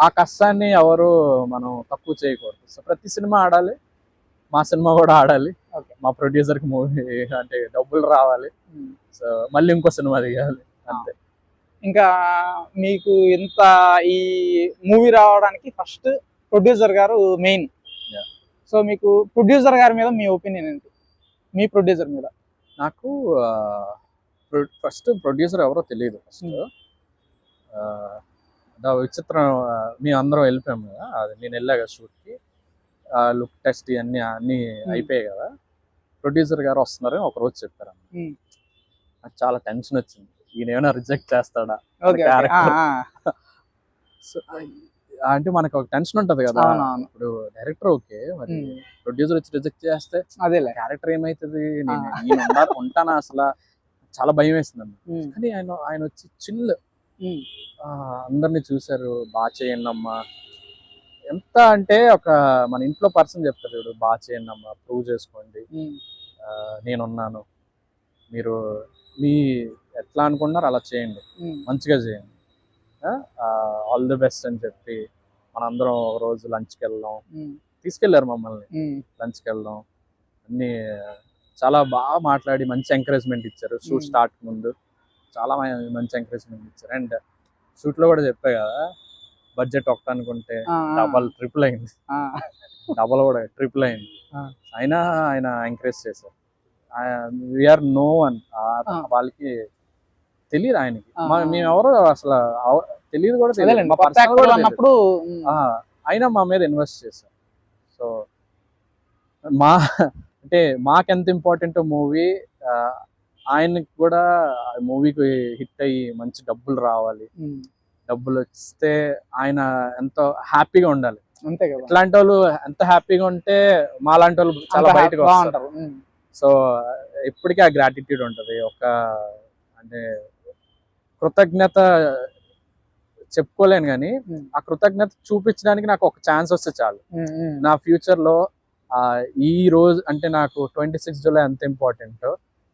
ఆ కష్టాన్ని ఎవరు మనం తక్కువ చేయకూడదు. సో ప్రతి సినిమా ఆడాలి, మా సినిమా కూడా ఆడాలి. మా ప్రొడ్యూసర్కి మూవీ అంటే డబ్బులు రావాలి. సో మళ్ళీ ఇంకో సినిమా తీయాలి అంతే. ఇంకా మీకు ఇంత ఈ మూవీ రావడానికి ఫస్ట్ ప్రొడ్యూసర్ గారు మెయిన్. సో మీకు ప్రొడ్యూసర్ గారి మీద మీ ఒపీనియన్ ఏంటి? మీ ప్రొడ్యూసర్ మీద? నాకు ఫస్ట్ ప్రొడ్యూసర్ ఎవరో తెలియదు. ఫస్ట్ విచిత్రం, మేము అందరం వెళ్ళిపోయాము కదా, అది నేను వెళ్ళా కదా షూట్కి, లుక్ టెస్ట్ అన్ని అయిపోయాయి కదా. ప్రొడ్యూసర్ గారు వస్తున్నారు ఒక రోజు చెప్పారు. నాకు చాలా టెన్షన్ వచ్చింది, ఈయన ఏమైనా రిజెక్ట్ చేస్తాడా అంటే మనకు ఒక టెన్షన్ ఉంటది కదా. ఇప్పుడు డైరెక్టర్ ఓకే, మరి ప్రొడ్యూసర్ వచ్చి రిజెక్ట్ చేస్తే అదే క్యారెక్టర్ ఏమైతుంది, నేను ఉంటానా అసలు, చాలా భయం వేసింది అన్న. కానీ ఆయన వచ్చి చిల్, అందరినీ చూసారు, బాగా చేయండి అమ్మా. ఎంత అంటే ఒక మన ఇంట్లో పర్సన్ చెప్తారు చూడు, బాగా చేయండి అమ్మా, ప్రూవ్ చేసుకోండి, నేనున్నాను, మీరు మీ ఎట్లా అనుకుంటున్నారు అలా చేయండి, మంచిగా చేయండి, ఆల్ ది బెస్ట్ అని చెప్పి మనందరం ఒక రోజు లంచ్కి వెళ్దాం, తీసుకెళ్లారు మమ్మల్ని లంచ్కి వెళ్దాం, అన్ని చాలా బాగా మాట్లాడి మంచి ఎంకరేజ్మెంట్ ఇచ్చారు. షూట్ స్టార్ట్ ముందు చాలా మంచి ఎంకరేజ్మెంట్ ఇచ్చారు. అండ్ షూట్లో కూడా చెప్పా కదా, బడ్జెట్ ఒకటి అనుకుంటే డబల్ ట్రిపుల్ అయింది, డబల్ కూడా ట్రిపుల్ అయింది. అయినా ఆయన ఎంకరేజ్ చేశారు. వీఆర్ నో వన్, వాళ్ళకి తెలియదు ఆయనకి మేము ఎవరో అసలు తెలియదు కూడా తెలియదు అన్నప్పుడు అయినా మా మీద ఇన్వెస్ట్ చేశారు. సో మా అంటే మాకెంత ఇంపార్టెంట్ మూవీ, ఆయనకి కూడా మూవీకి హిట్ అయ్యి మంచి డబ్బులు రావాలి, డబ్బులు వస్తే ఆయన ఎంతో హ్యాపీగా ఉండాలి. అంతే కదా, ఇట్లాంటి వాళ్ళు ఎంత హ్యాపీగా ఉంటే మా లాంటి వాళ్ళు చాలా బయటకు వస్తారు. సో ఎప్పటికీ ఆ గ్రాటిట్యూడ్ ఉంటుంది. ఒక అంటే కృతజ్ఞత చెప్పుకోలేను కానీ ఆ కృతజ్ఞత చూపించడానికి నాకు ఒక ఛాన్స్ వస్తే చాలు. నా ఫ్యూచర్ లో ఈ రోజు అంటే నాకు 26 జూలై ఎంత ఇంపార్టెంట్,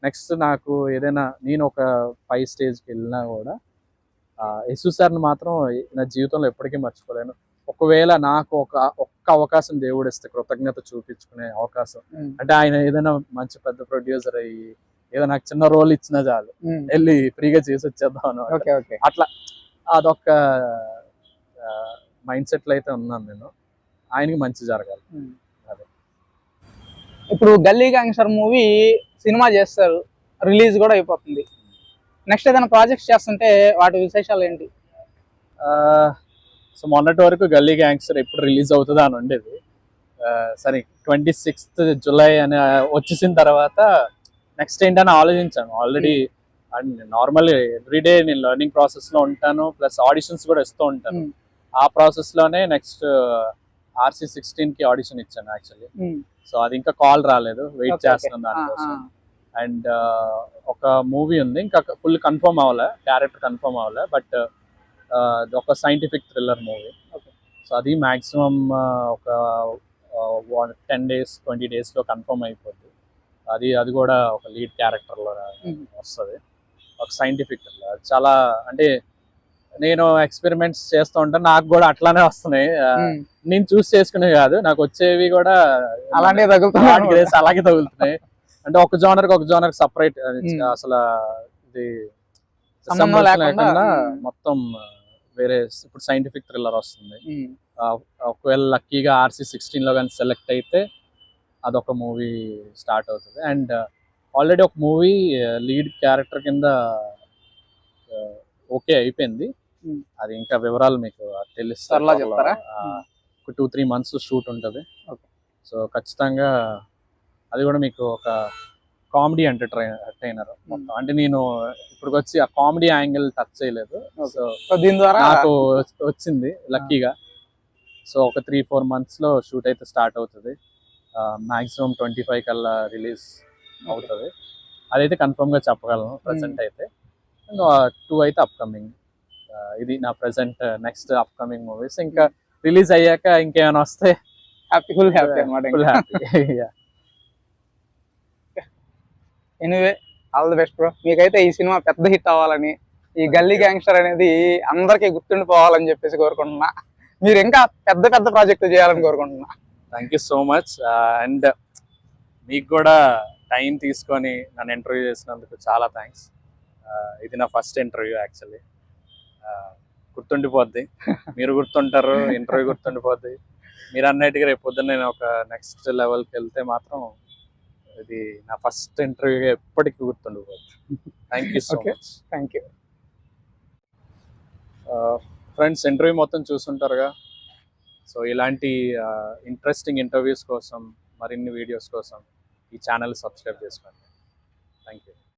నెక్స్ట్ నాకు ఏదైనా నేను ఒక పై స్టేజ్కి వెళ్ళినా కూడా యశు సార్ని మాత్రం నా జీవితంలో ఎప్పటికీ మర్చిపోలేను. ఒకవేళ నాకు ఒక్క అవకాశం దేవుడు ఇస్తే కృతజ్ఞత చూపించుకునే అవకాశం, అంటే ఆయన ఏదైనా మంచి పెద్ద ప్రొడ్యూసర్ అయ్యి ఏదో నాకు చిన్న రోల్ ఇచ్చినా చాలు, వెళ్ళి ఫ్రీగా చేసి వచ్చేద్దాం అట్లా అదొక మైండ్ సెట్లో అయితే ఉన్నాను నేను. ఆయనకి మంచి జరగాలి. అదే ఇప్పుడు గల్లీ గ్యాంగ్స్టర్ మూవీ సినిమా చేస్తారు, రిలీజ్ కూడా అయిపోతుంది. నెక్స్ట్ ఏదైనా ప్రాజెక్ట్స్ చేస్తుంటే వాటి విశేషాలు ఏంటి? సో మొన్నటి వరకు గల్లీ గ్యాంగ్స్టర్ ఎప్పుడు రిలీజ్ అవుతుందా అని ఉండేది. సరే 26th జూలై అని వచ్చేసిన తర్వాత నెక్స్ట్ ఏంటని ఆలోచించాను. ఆల్రెడీ అండ్ నార్మల్ ఎవ్రీడే నేను లెర్నింగ్ ప్రాసెస్లో ఉంటాను, ప్లస్ ఆడిషన్స్ కూడా ఇస్తూ ఉంటాను. ఆ ప్రాసెస్లోనే నెక్స్ట్ RC16కి ఆడిషన్ ఇచ్చాను యాక్చువల్లీ. సో అది ఇంకా కాల్ రాలేదు, వెయిట్ చేస్తున్నాను దానికోసం. అండ్ ఒక మూవీ ఉంది, ఇంకా ఫుల్ కన్ఫర్మ్ అవ్వలే, క్యారెక్టర్ కన్ఫర్మ్ అవ్వలే, బట్ ఒక సైంటిఫిక్ థ్రిల్లర్ మూవీ. సో అది మ్యాక్సిమం ఒక 10 days 20 daysలో కన్ఫర్మ్ అయిపోద్ది. అది కూడా ఒక లీడ్ క్యారెక్టర్లో వస్తుంది, ఒక సైంటిఫిక్ థ్రిల్లర్. చాలా అంటే నేను ఎక్స్పెరిమెంట్స్ చేస్తూ ఉంటాను, నాకు కూడా అట్లానే వస్తున్నాయి. నేను చూస్ చేసుకునే కాదు, నాకు వచ్చేవి కూడా అలాగే తగులుతున్నాయి. అంటే ఒక జోనర్ సపరేట్, అసలు ఇది లేకుండా మొత్తం వేరే. ఇప్పుడు సైంటిఫిక్ థ్రిల్లర్ వస్తుంది, ఒకవేళ లక్కీగా RC16లో కానీ సెలెక్ట్ అయితే అదొక మూవీ స్టార్ట్ అవుతుంది. అండ్ ఆల్రెడీ ఒక మూవీ లీడ్ క్యారెక్టర్ కింద ఓకే అయిపోయింది. అది ఇంకా వివరాలు మీకు తెలుస్తారు. ఒక 2-3 months షూట్ ఉంటుంది. సో ఖచ్చితంగా అది కూడా మీకు ఒక కామెడీ ఎంటర్టైనర్ మొత్తం. అంటే నేను ఇప్పుడు వచ్చి ఆ కామెడీ యాంగిల్ టచ్ చేయలేదు, సో దీని ద్వారా నాకు వచ్చింది లక్కీగా. సో ఒక 3-4 monthsలో షూట్ అయితే స్టార్ట్ అవుతుంది. మ్యాక్సిమం 25 కల్లా రిలీజ్ అవుతుంది. అదైతే కన్ఫర్మ్గా చెప్పగలను. ప్రజెంట్ అయితే 2 అయితే అప్కమింగ్. ఇది నా ప్రజెంట్ నెక్స్ట్ అప్కమింగ్ మూవీస్. ఇంకా రిలీజ్ అయ్యాక ఇంకేమైనా వస్తే ఫుల్ హ్యాపీ అన్నమాట. Anyway all the best bro. మీకైతే ఈ సినిమా పెద్ద హిట్ అవ్వాలని, ఈ గల్లీ గ్యాంగ్స్టర్ అనేది అందరికీ గుర్తుండిపోవాలని చెప్పేసి కోరుకుంటున్నా. మీరు ఇంకా పెద్ద పెద్ద ప్రాజెక్టులు చేయాలని కోరుకుంటున్నా. Thank you so much. And మీకు కూడా టైం తీసుకొని నన్ను ఇంటర్వ్యూ చేసినందుకు చాలా థ్యాంక్స్. ఇది నా ఫస్ట్ ఇంటర్వ్యూ యాక్చువల్లీ. గుర్తుండిపోద్ది, మీరు గుర్తుంటారు, ఇంటర్వ్యూ గుర్తుండిపోద్ది. మీరు అన్నట్టుగా రేపు పొద్దున్న నేను ఒక నెక్స్ట్ లెవెల్కి వెళ్తే మాత్రం ఇది నా ఫస్ట్ ఇంటర్వ్యూ ఎప్పటికీ గుర్తుండిపోద్ది. Thank you so much. Thank you. Friends, interview మొత్తం చూస్తుంటారుగా. సో ఇలాంటి ఇంట్రెస్టింగ్ ఇంటర్వ్యూస్ కోసం, మరిన్ని వీడియోస్ కోసం ఈ ఛానల్ సబ్స్క్రైబ్ చేసుకోండి. Thank you.